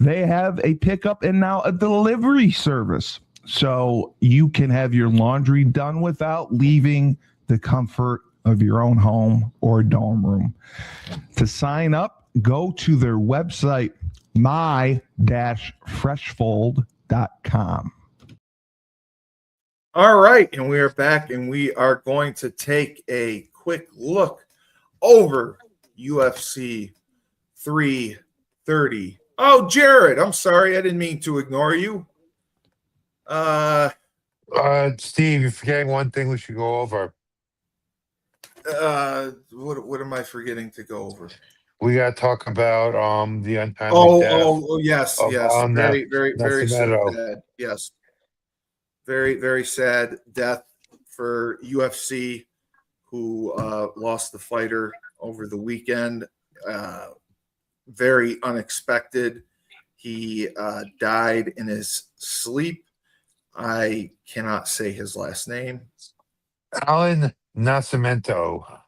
They have a pickup and now a delivery service. So you can have your laundry done without leaving the comfort of your own home or dorm room. To sign up, go to their website, my-freshfold.com. All right, and we are back, and we are going to take a quick look over UFC 330. Oh, Jared, I'm sorry. I didn't mean to ignore you. Steve, you're forgetting one thing we should go over. What am I forgetting to go over? We got to talk about the untimely death. Yes. Very sad. Yes. Very, very sad death for UFC, who lost the fighter over the weekend. very unexpected. He died in his sleep. I cannot say his last name. Alan Nascimento.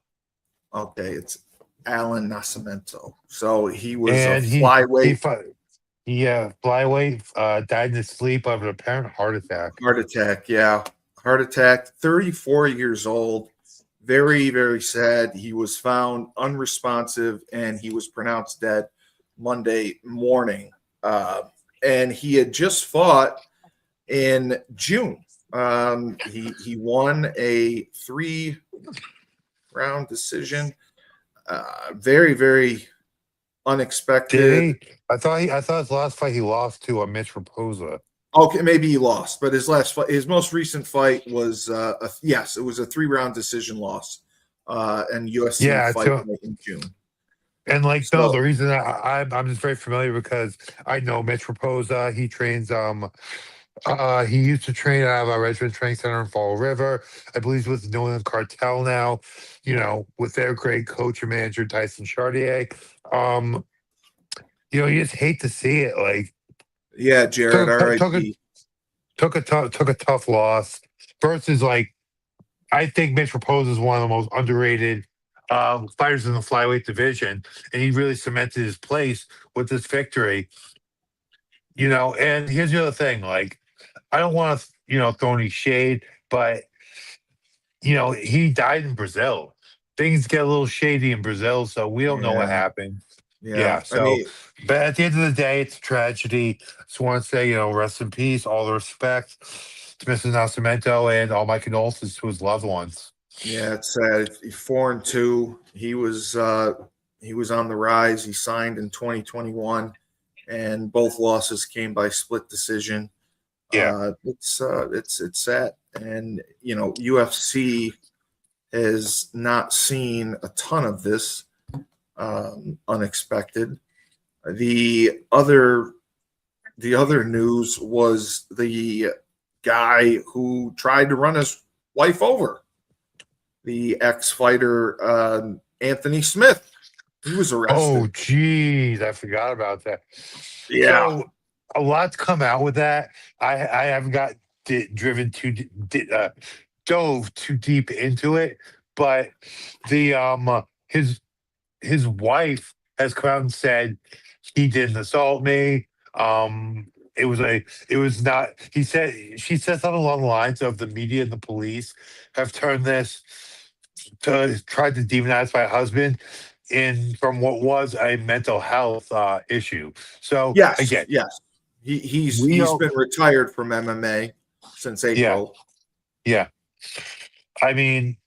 Okay, it's Alan Nascimento. So he was a And flyweight. flyweight, died in his sleep of an apparent heart attack. Heart attack, yeah. Heart attack, 34 years old. Very, very sad. He was found unresponsive and he was pronounced dead Monday morning. And he had just fought in June. He won a 3-round decision. Very, very unexpected. Did he? I thought his last fight he lost to Mitch Raposa. Okay, maybe he lost, but his last fight, his most recent fight was it was a 3-round decision loss, and UFC fight in June. And no, the reason I'm just very familiar because I know Mitch Raposa. He trains. He used to train out of our Regiment Training Center in Fall River. I believe he's with the New England Cartel now. With their great coach and manager Tyson Chartier. You just hate to see it. Yeah, Jared. Took a tough loss versus I think Mitch Raposa is one of the most underrated fighters in the flyweight division, and he really cemented his place with this victory. And here's the other thing: I don't want to throw any shade, but he died in Brazil. Things get a little shady in Brazil, so we don't know what happened. Yeah. So, but at the end of the day, it's a tragedy. Just want to say, rest in peace, all the respect to Mr. Nascimento, and all my condolences to his loved ones. Yeah, it's sad. 4-2. He was on the rise. He signed in 2021, and both losses came by split decision. Yeah, it's sad, and UFC has not seen a ton of this. Unexpected. The other news was the guy who tried to run his wife over, the ex-fighter Anthony Smith. He was arrested. Oh, geez, I forgot about that. Yeah. So a lot's come out with that. I haven't got dove too deep into it, but the his wife has come out and said he didn't assault me. It was not. She said something along the lines of the media and the police have turned this to try to demonize my husband from what was a mental health issue. So yes, again, he's been retired from MMA since April. Yeah. I mean,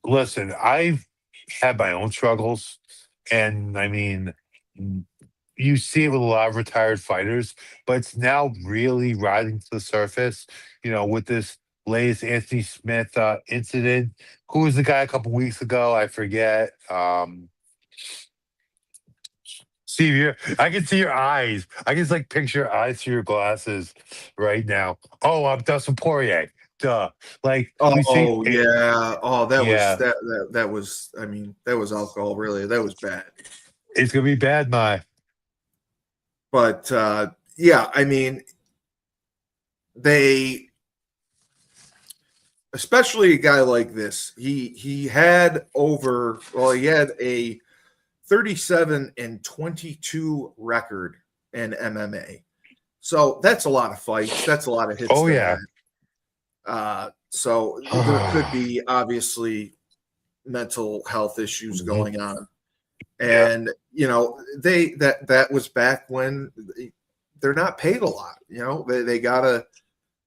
listen, I've had my own struggles, and I mean, you see it with a lot of retired fighters, but it's now really rising to the surface. With this latest Anthony Smith incident. Who was the guy a couple weeks ago? I forget. Steve, I can see your eyes. I can just picture your eyes through your glasses right now. Oh, I'm Dustin Poirier. Duh. That was. I mean, that was alcohol. Really, that was bad. It's gonna be bad, But I mean, especially a guy like this, he had a 37-22 record in MMA. So that's a lot of fights. That's a lot of hits. Oh yeah. So there could be obviously mental health issues going on, and that was back when they're not paid a lot. They gotta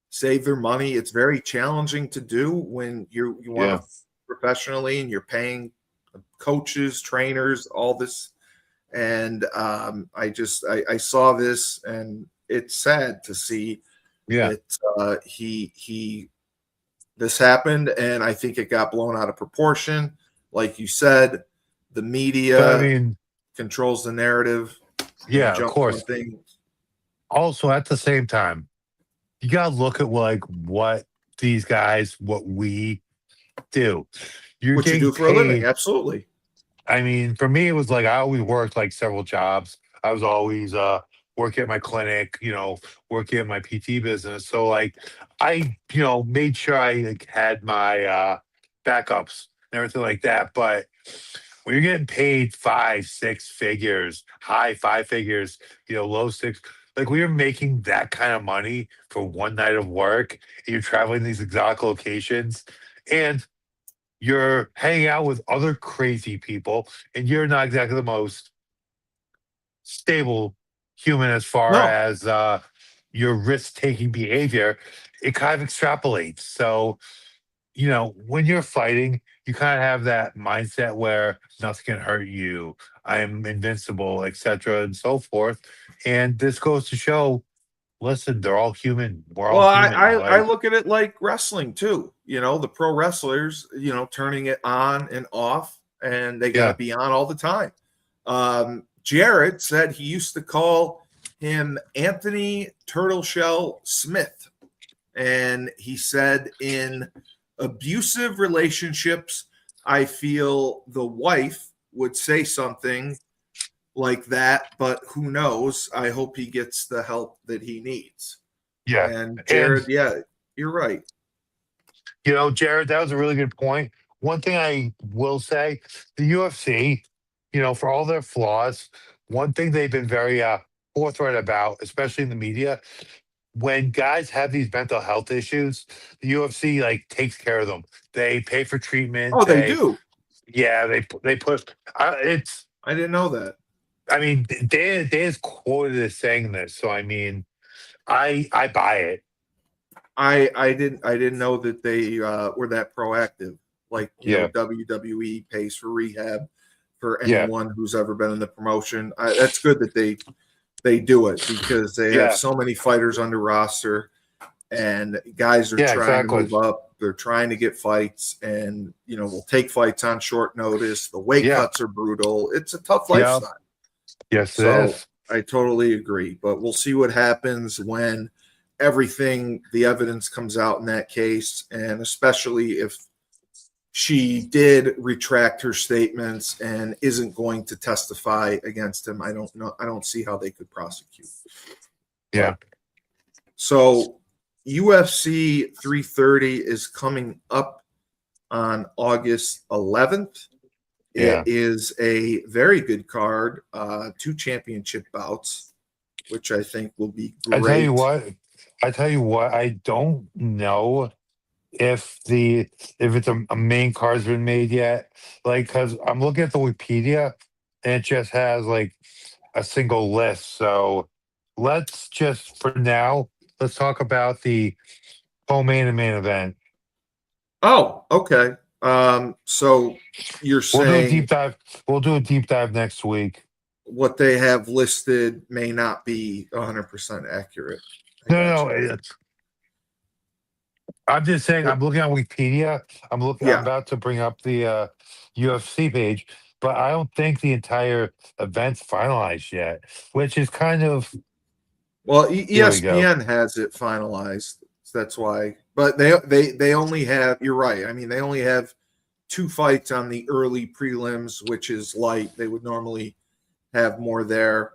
save their money. It's very challenging to do when you want to professionally, and you're paying coaches, trainers, all this. And I saw this, and it's sad to see that this happened, and I think it got blown out of proportion. Like you said, the media controls the narrative. Yeah, of course. Also, at the same time, you gotta look at what these guys, what we do. What you do for a living, absolutely. I mean, for me, it was like I always worked like several jobs. I was always working at my clinic, working at my PT business. So like I, made sure I like had my backups and everything like that. But when you're getting paid five, six figures, high five figures, low six, like when you're making that kind of money for one night of work, and you're traveling these exotic locations, and you're hanging out with other crazy people, and you're not exactly the most stable human as far No. as your risk-taking behavior, it kind of extrapolates. So, when you're fighting, you kind of have that mindset where nothing can hurt you. I am invincible, etc., and so forth. And this goes to show, listen, they're all human. We're all Well, human. I Like, look at it like wrestling too. The pro wrestlers, turning it on and off, and they got to yeah, be on all the time. Jared said he used to call him Anthony Turtleshell Smith, and he said in abusive relationships, I feel the wife would say something like that, but who knows? I hope he gets the help that he needs. yeah. And And Jared, yeah, you're right. Jared, that was a really good point. One thing I will say, the UFC, for all their flaws, one thing they've been very forthright about, especially in the media, when guys have these mental health issues, the UFC like takes care of them. They pay for treatment. Oh, they do. Yeah, they put it's. I didn't know that. I mean, they is quoted as saying this, so I mean, I buy it. I didn't know that they were that proactive. Like, Yeah, WWE pays for rehab for yeah, anyone who's ever been in the promotion. That's good that they do it, because they have yeah, so many fighters under roster, and guys are yeah, trying to exactly. move up. They're trying to get fights, and will take fights on short notice. The weight Yeah, cuts are brutal. It's a tough yeah, lifestyle. yes, it So is. I totally agree. But we'll see what happens when the evidence comes out in that case, and especially if she did retract her statements and isn't going to testify against him. I don't know. I don't see how they could prosecute. Yeah. But so UFC 330 is coming up on August 11th. It Yeah. is a very good card, two championship bouts, which I think will be I tell you great. what, I don't know if it's a main card's been made yet. Like, cause I'm looking at the Wikipedia and it just has like a single list. So let's just for now, let's talk about the co-main and main event. Oh, okay. So you're We'll do a deep saying dive. We'll do a deep dive next week. what they have listed may not be 100% accurate. I No, got no, you. I'm just saying. Well, I'm looking at Wikipedia. I'm yeah. about to bring up the UFC page, but I don't think the entire event's finalized yet. Which is kind of Well, here we go. ESPN has it finalized. So that's why. But they only have. You're right. I mean, they only have two fights on the early prelims, which is light. They would normally have more there,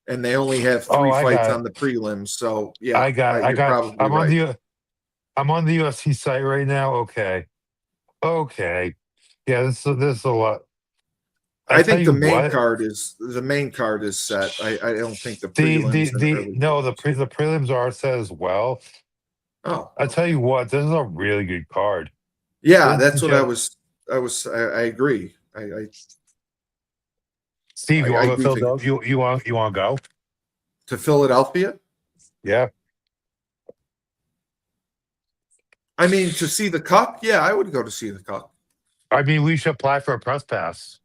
and they only have Oh, three I fights got on it. the prelims. So yeah, I got. I you're got. probably right. I'm on the UFC site right now. Okay. Okay. Yeah. This is a lot. I I tell think you what. the main card is set. I don't think the The prelims and the early no fights. the prelims are set as well. Oh, I tell okay. you what. This is a really good card. Yeah, Ladies that's and what I gentlemen, was. I agree. Steve, you want I to go to do think Philadelphia? You want to go? to Philadelphia. Yeah. I mean, to see the cup. Yeah, I would go to see the cup. I mean, we should apply for a press pass.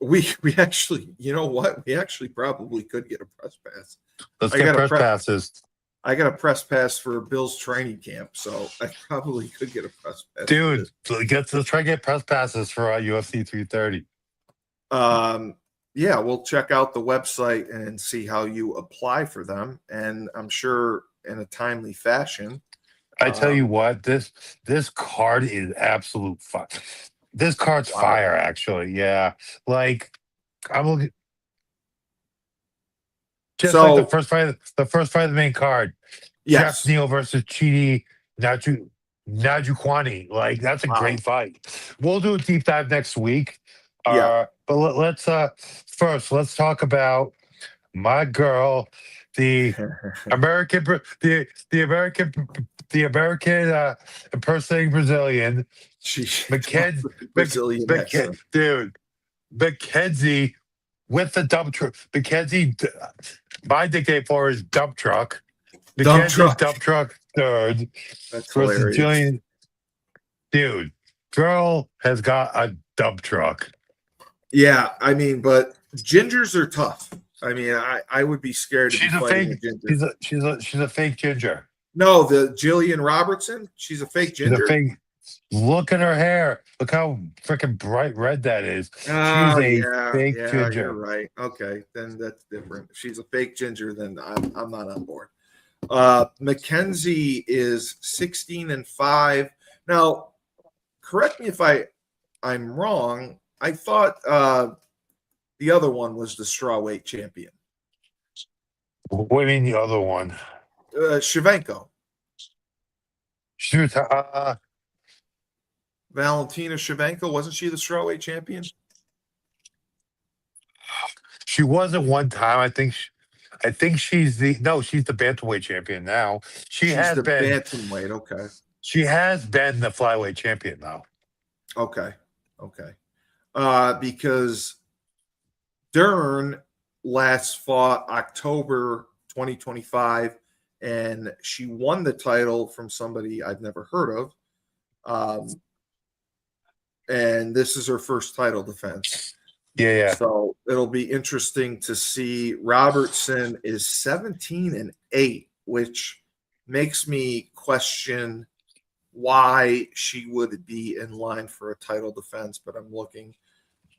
We actually, you know what? We actually probably could get a press pass. Let's I get got a press press. passes, I got a press pass for Bill's training camp, so I probably could get a press pass for dude. this. Let's try to get press passes for UFC 330. Yeah, we'll check out the website and see how you apply for them, and I'm sure in a timely fashion. I tell you what, this card is absolute fun. This card's Wow. fire, actually. Yeah, like I'm looking just like So the first fight of the main card. Jeff yes. Neal versus Chidi Najukwani. Like that's a Wow. great fight. We'll do a deep dive next week. Yeah. But let's first let's talk about my girl, the American, the American impersonating Brazilian, She McKen, Brazilian accent. dude, Mackenzie with the dump truck. Mackenzie, my nickname for her is dump truck. Dump Mackenzie's truck. dump truck third That's versus hilarious. Jillian. Dude, girl has got a dump truck. Yeah, I mean, but gingers are tough. I mean, I would be scared to She's be a fighting fake. a ginger. She's a fake ginger. No, the Jillian Robertson, she's a fake She's a ginger. fake. Look at her hair. Look how freaking bright red that is. Oh, She's a yeah, fake you're ginger. right. Okay, then that's different. If she's a fake ginger, then I'm not on board. Mackenzie is 16-5. Now, correct me if I'm wrong. I thought the other one was the strawweight champion, What do you mean the other one? Shevchenko. Shoot, Valentina Shevchenko, wasn't she the strawweight champion? she was at one time. I think she's the she's the bantamweight champion now. She's the bantamweight. Okay. She has been the flyweight champion now. Okay. Because Dern last fought October 2025, and she won the title from somebody I've never heard of. And this is her first title defense. Yeah. So it'll be interesting to see. Robertson is 17-8, which makes me question why she would be in line for a title defense, but I'm looking.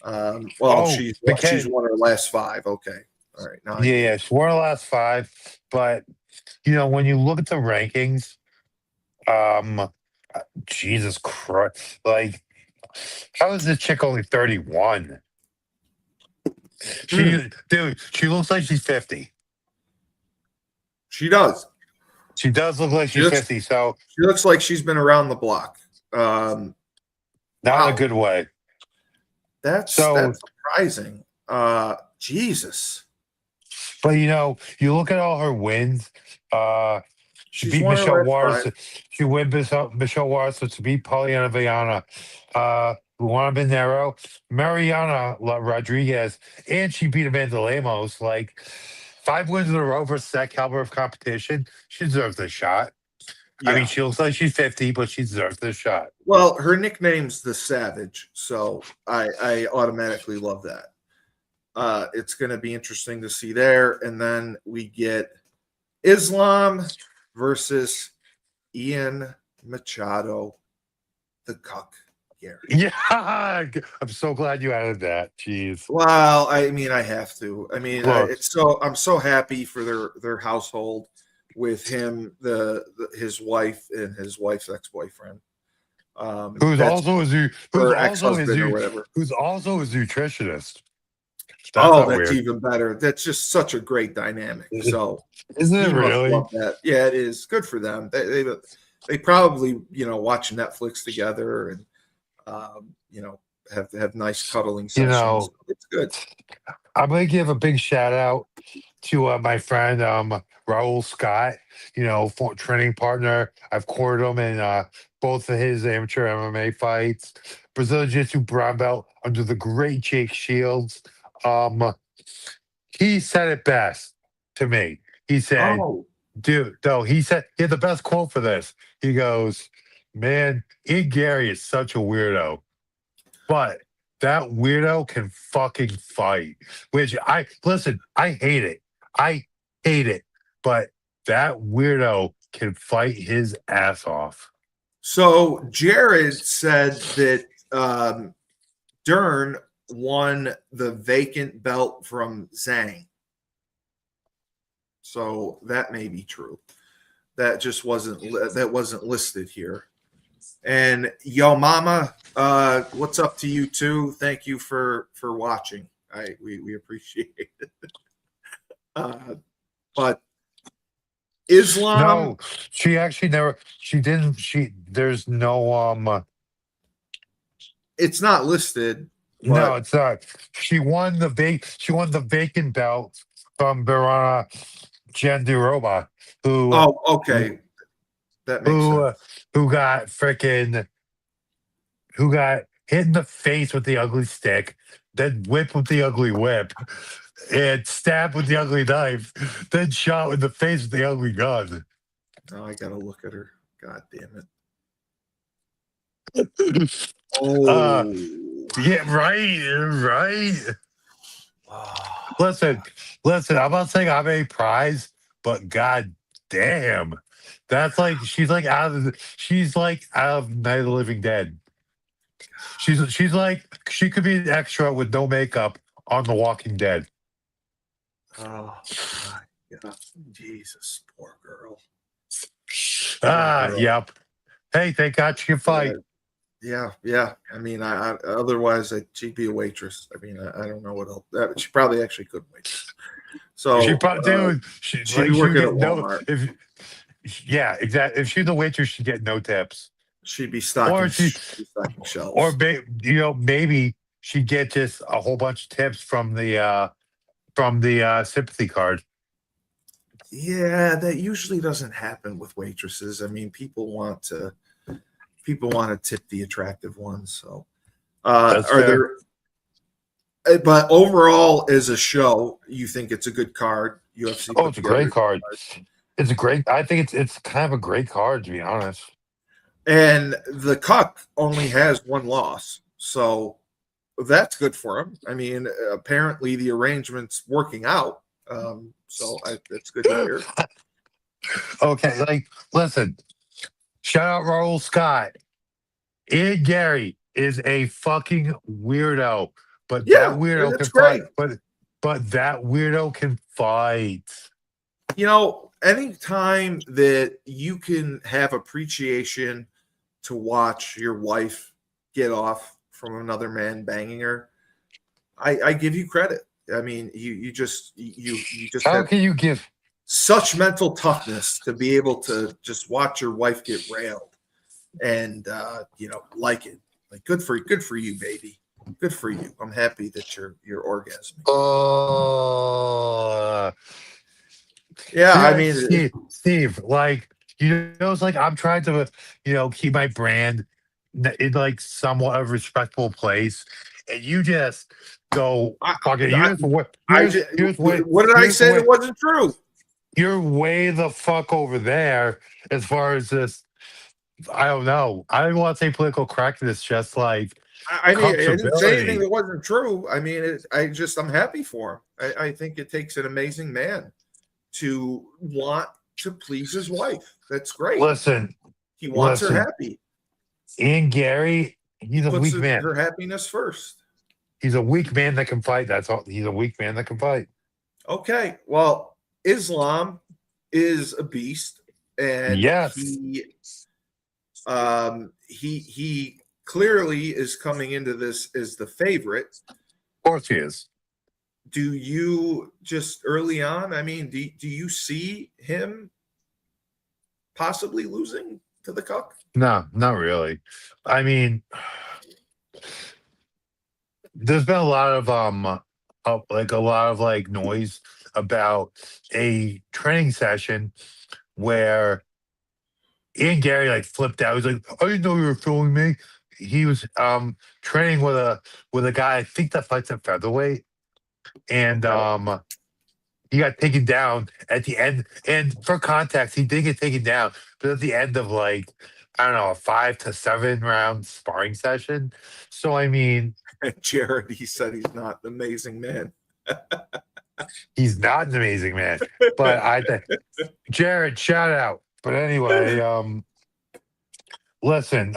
She's won her last 5. Okay. All right. Now Yeah, she won her last 5. But when you look at the rankings, Jesus Christ, like how is this chick only 31? Dude, she looks like she's 50. She does. She does look like she's 50. So she looks like she's been around the block. Not in a good way. That's surprising. Jesus. But you look at all her wins. She beat Michelle Waters. She win Michelle Waters to beat Poliana Viana, Luana Benero, Mariana Rodriguez, and she beat Amanda Lemos. Like 5 wins in a row versus that caliber of competition. She deserves a shot. Yeah. I mean, she looks like she's 50, but she deserves this shot. Well, her nickname's the Savage, so I automatically love that. It's going to be interesting to see there. And then we get Islam versus Ian Machado, the cuck. Gary. Yeah, I'm so glad you added that. Jeez. Well, I mean, I have to. I mean, I'm so happy for their household with him, his wife and his wife's ex-boyfriend, who's also his nutritionist. That's even better. That's just such a great dynamic. So isn't it really? Love that. Yeah, it is good for them. They probably watch Netflix together and have nice cuddling sessions. It's good. I'm gonna give a big shout out to my friend Raul Scott, training partner. I've courted him in both of his amateur MMA fights. Brazilian Jiu-Jitsu brown belt under the great Jake Shields. He said it best to me. He said, dude, no, he had the best quote for this. He goes, man, Ian Gary is such a weirdo, but that weirdo can fucking fight. Which I hate it. But that weirdo can fight his ass off. So Jared said that Dern won the vacant belt from Zhang. So that may be true. That just wasn't listed here. And yo, mama, what's up to you too? Thank you for watching. We appreciate it. But Islam, No, she actually never. She didn't. There's no. it's not listed. No, But it's not. She won the vacant belt from Barana Jandiroba, oh, okay, that makes who sense. who got freaking who got hit in the face with the ugly stick, then whipped with the ugly whip, and stabbed with the ugly knife, then shot in the face with the ugly gun. Now I gotta look at her. God damn it. Oh. Yeah, right. Ah. Listen. I'm not saying I'm a prize, but god damn, that's like she's like out of Night of the Living Dead. She's like she could be an extra with no makeup on The Walking Dead. Oh my God. Jesus, poor girl. Girl. Yep. Hey, thank God she can fight. Yeah. I mean, I otherwise she'd be a waitress. I mean, I don't know what else. She probably actually could waitress. So She probably dude. she'd Like, be she would working at get no. Walmart. Yeah, exactly. If she's a waitress, she'd get no tips. She'd be stocking, Or shelves. Or maybe she'd get just a whole bunch of tips from the sympathy card. Yeah, that usually doesn't happen with waitresses. I mean, people want to tip the attractive ones. So, That's are fair. there? But overall, as a show, you think it's a good card? UFC. Oh, it's a great card. It's a great. I think it's kind of a great card, to be honest. And the Cuck only has one loss, so that's good for him. I mean, apparently the arrangement's working out. So that's good to hear. Okay, like listen, shout out Raul Scott. Ian Gary is a fucking weirdo, but Yeah, that weirdo that's can fight. great. But that weirdo can fight. You know, anytime that you can have appreciation to watch your wife get off from another man banging her, I give you credit. I mean, you just How have can you give? such mental toughness to be able to just watch your wife get railed and like it. Like good for you, baby. Good for you. I'm happy that you're orgasming. Yeah, I mean, Steve, like it's like I'm trying to, keep my brand in like somewhat of a respectable place, and you just go fucking. what did I say that wasn't true? You're way the fuck over there as far as this. I don't know. I don't want to say political correctness, just like I mean, I didn't say anything that wasn't true. I mean, I'm happy for him. I think it takes an amazing man to want to please his wife. That's great. Listen, he wants her happy. Ian Gary, he's a weak man. Her happiness first. He's a weak man that can fight. That's all. He's a weak man that can fight. Okay. Well, Islam is a beast, and yes, he clearly is coming into this as the favorite. Of course he is. Do you just early on? I mean, do you see him possibly losing to the Cuck? No, not really. I mean, there's been a lot of noise about a training session where Ian Gary like flipped out. He was like, "I didn't know you were filming me." He was training with a guy I think that fights at featherweight, and he got taken down at the end. And for context, he did get taken down, but at the end of like I don't know, a 5 to 7 round sparring session. So I mean, Jared, he said he's not an amazing man. He's not an amazing man, but I think Jared, shout out. But anyway, listen.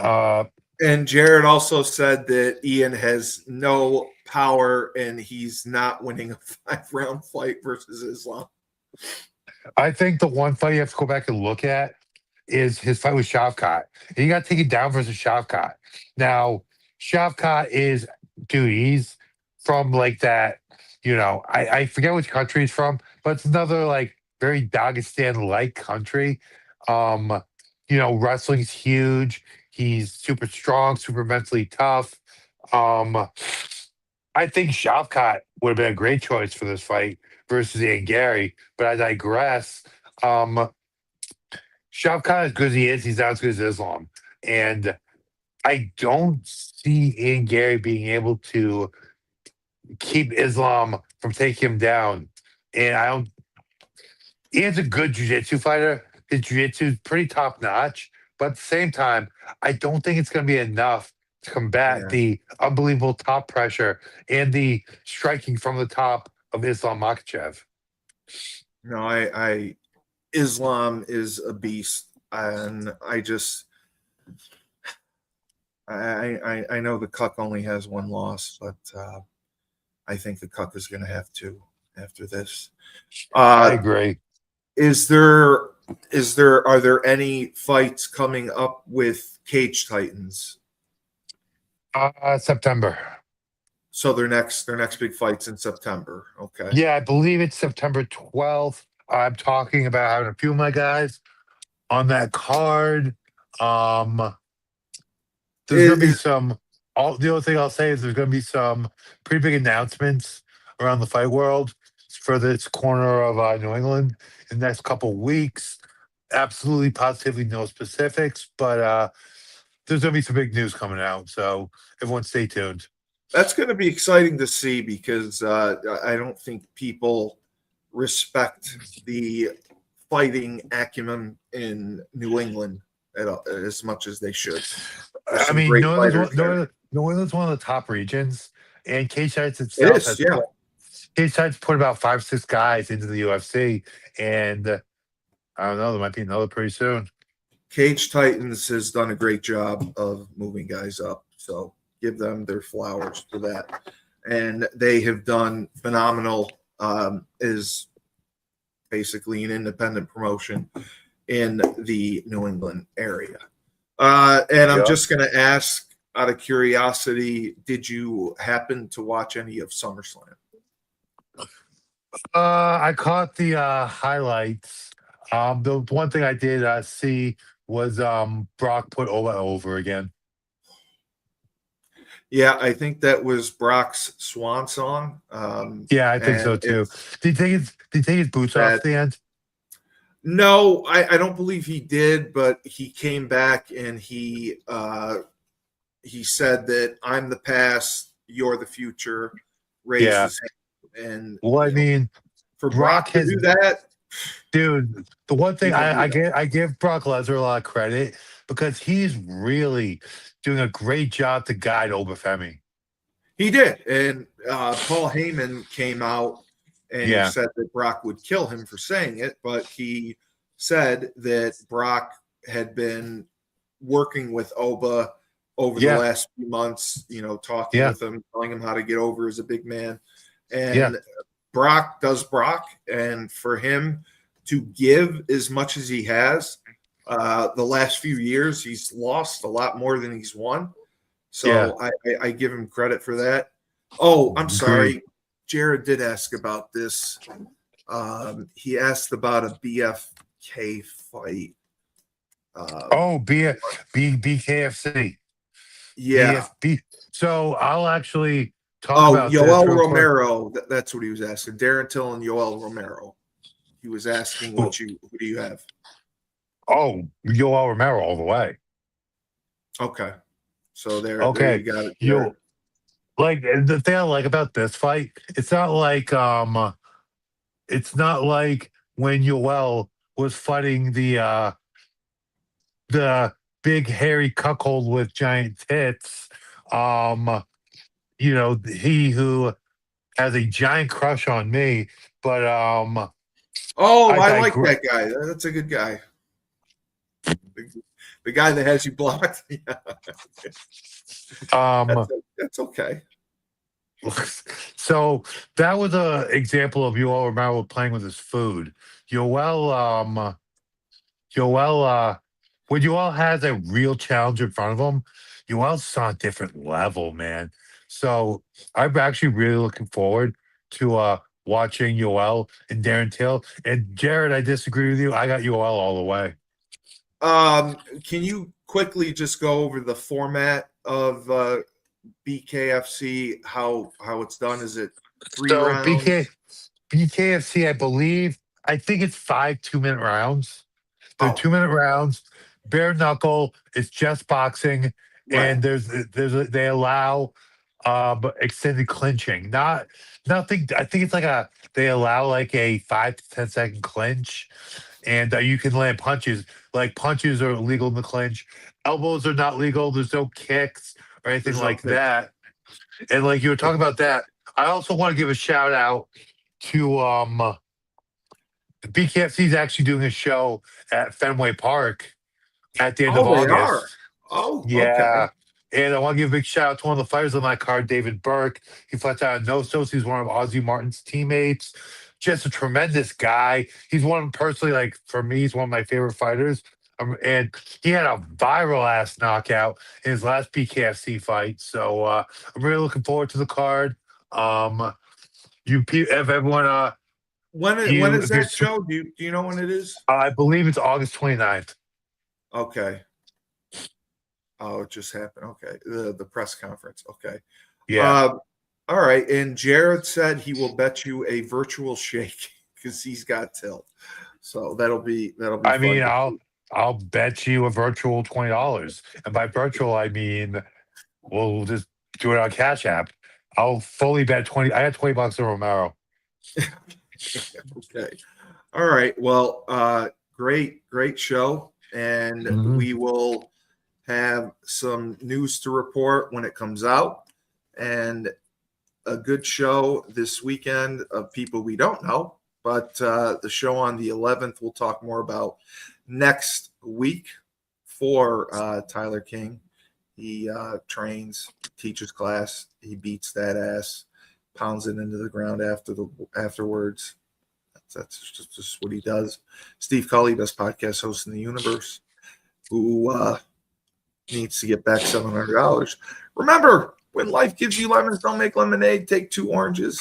And Jared also said that Ian has no power and he's not winning a 5-round fight versus Islam. I think the one fight you have to go back and look at is his fight with Shavkat. And he got taken down versus Shavkat. Now, Shavkat is, dude, he's from like that, I forget which country he's from, but it's another like very Dagestan-like country. Um, wrestling's huge. He's super strong, super mentally tough. Um, I think Shavkat would have been a great choice for this fight versus Ian Gary, but I digress. Um, Shavkat, as good as he is, he's not as good as Islam. And I don't see Ian Gary being able to keep Islam from taking him down. And I don't. Ian's a good jiu-jitsu fighter. His jiu-jitsu is pretty top notch, but at the same time, I don't think it's going to be enough to combat Yeah. the unbelievable top pressure and the striking from the top of Islam Makhachev. No, I Islam is a beast, and I know the Cuck only has one loss, but I think the Cuck is going to have two after this. I agree. Are there any fights coming up with Cage Titans? September. So their next big fight's in September. Okay. Yeah, I believe it's September 12th. I'm talking about having a few of my guys on that card. There's gonna be some. The only thing I'll say is there's gonna be some pretty big announcements around the fight world for this corner of New England in the next couple weeks. Absolutely, positively, no specifics, but there's gonna be some big news coming out. So everyone, stay tuned. That's going to be exciting to see because I don't think people respect the fighting acumen in New England as much as they should. I mean, New England's one of the top regions, and Cage Titans itself Cage Titans put about 5-6 guys into the UFC, and I don't know, there might be another pretty soon. Cage Titans has done a great job of moving guys up, so give them their flowers for that. And they have done phenomenal. Is basically an independent promotion in the New England area. And I'm just going to ask out of curiosity, did you happen to watch any of SummerSlam? I caught the highlights. The one thing I did see was Brock put over again. Yeah, I think that was Brock's swan song. Yeah, I think so too. Did he take his boots off at the end? No, I don't believe he did, but he came back and he said that I'm the past, you're the future. Raised his hand. And well, I mean, for Brock to do that, dude. The one thing I give Brock Lesnar a lot of credit because he's really doing a great job to guide Obafemi. He did, and Paul Heyman came out and he said that Brock would kill him for saying it, but he said that Brock had been working with Oba over the last few months, talking with him, telling him how to get over as a big man. And Brock does Brock, and for him to give as much as he has, the last few years, he's lost a lot more than he's won. So I give him credit for that. Oh, I'm sorry. Jared did ask about this. He asked about a BFK fight. BKFC. Yeah. So I'll actually talk about Yoel Romero. That's what he was asking. Darren Till and Yoel Romero. He was asking who do you have? Oh, Yoel Romero all the way. Okay. So there you got it. Like the thing I like about this fight, it's not like when Yoel was fighting the big hairy cuckold with giant tits. He who has a giant crush on me, but I like that guy. That's a good guy. The guy that has you blocked. That's okay. So that was an example of Yoel Romero playing with his food. Yoel when Yoel has a real challenge in front of him, Yoel's on a different level, man. So I'm actually really looking forward to watching Yoel and Darren Till. And Jared, I disagree with you. I got Yoel all the way. Can you quickly just go over the format of BKFC? How it's done? Is it 3 So rounds? BKFC, I think it's 5 2-minute rounds. They're Oh, 2-minute rounds, bare knuckle. It's just boxing, right. and they allow extended clinching. Nothing. I think it's like they allow like a 5 to 10 second clinch, and you can land punches. Like punches are illegal in the clinch. Elbows are not legal. There's no kicks or anything There's no like kick. that. And like you were talking about that, I also want to give a shout out to BKFC is actually doing a show at Fenway Park at the end of Oh, they are. August. Oh, okay. Yeah. And I want to give a big shout out to one of the fighters on that card, David Burke. He fights out of Nostos. He's one of Ozzy Martin's teammates. Just a tremendous guy. He's one personally, like for me, he's one of my favorite fighters. And he had a viral ass knockout in his last BKFC fight. So I'm really looking forward to the card. If everyone, When is if you're, that show? Do you know when it is? I believe it's August 29th. Okay. Oh, it just happened. Okay. The press conference. Okay. Yeah. All right. And Jared said he will bet you a virtual shake because he's got Till. So that'll be I fun. mean, I'll bet you a virtual $20. And by virtual, I mean we'll just do it on Cash App. I'll fully bet 20. I had $20 on Romero. Okay. All right. Well, great show. And we will have some news to report when it comes out. And a good show this weekend of people we don't know. But the show on the 11th, we'll talk more about next week for Tyler King. He trains, teaches class. He beats that ass, pounds it into the ground afterwards. That's just what he does. Steve Cully, best podcast host in the universe, who needs to get back $700. Remember, when life gives you lemons, don't make lemonade. Take 2 oranges,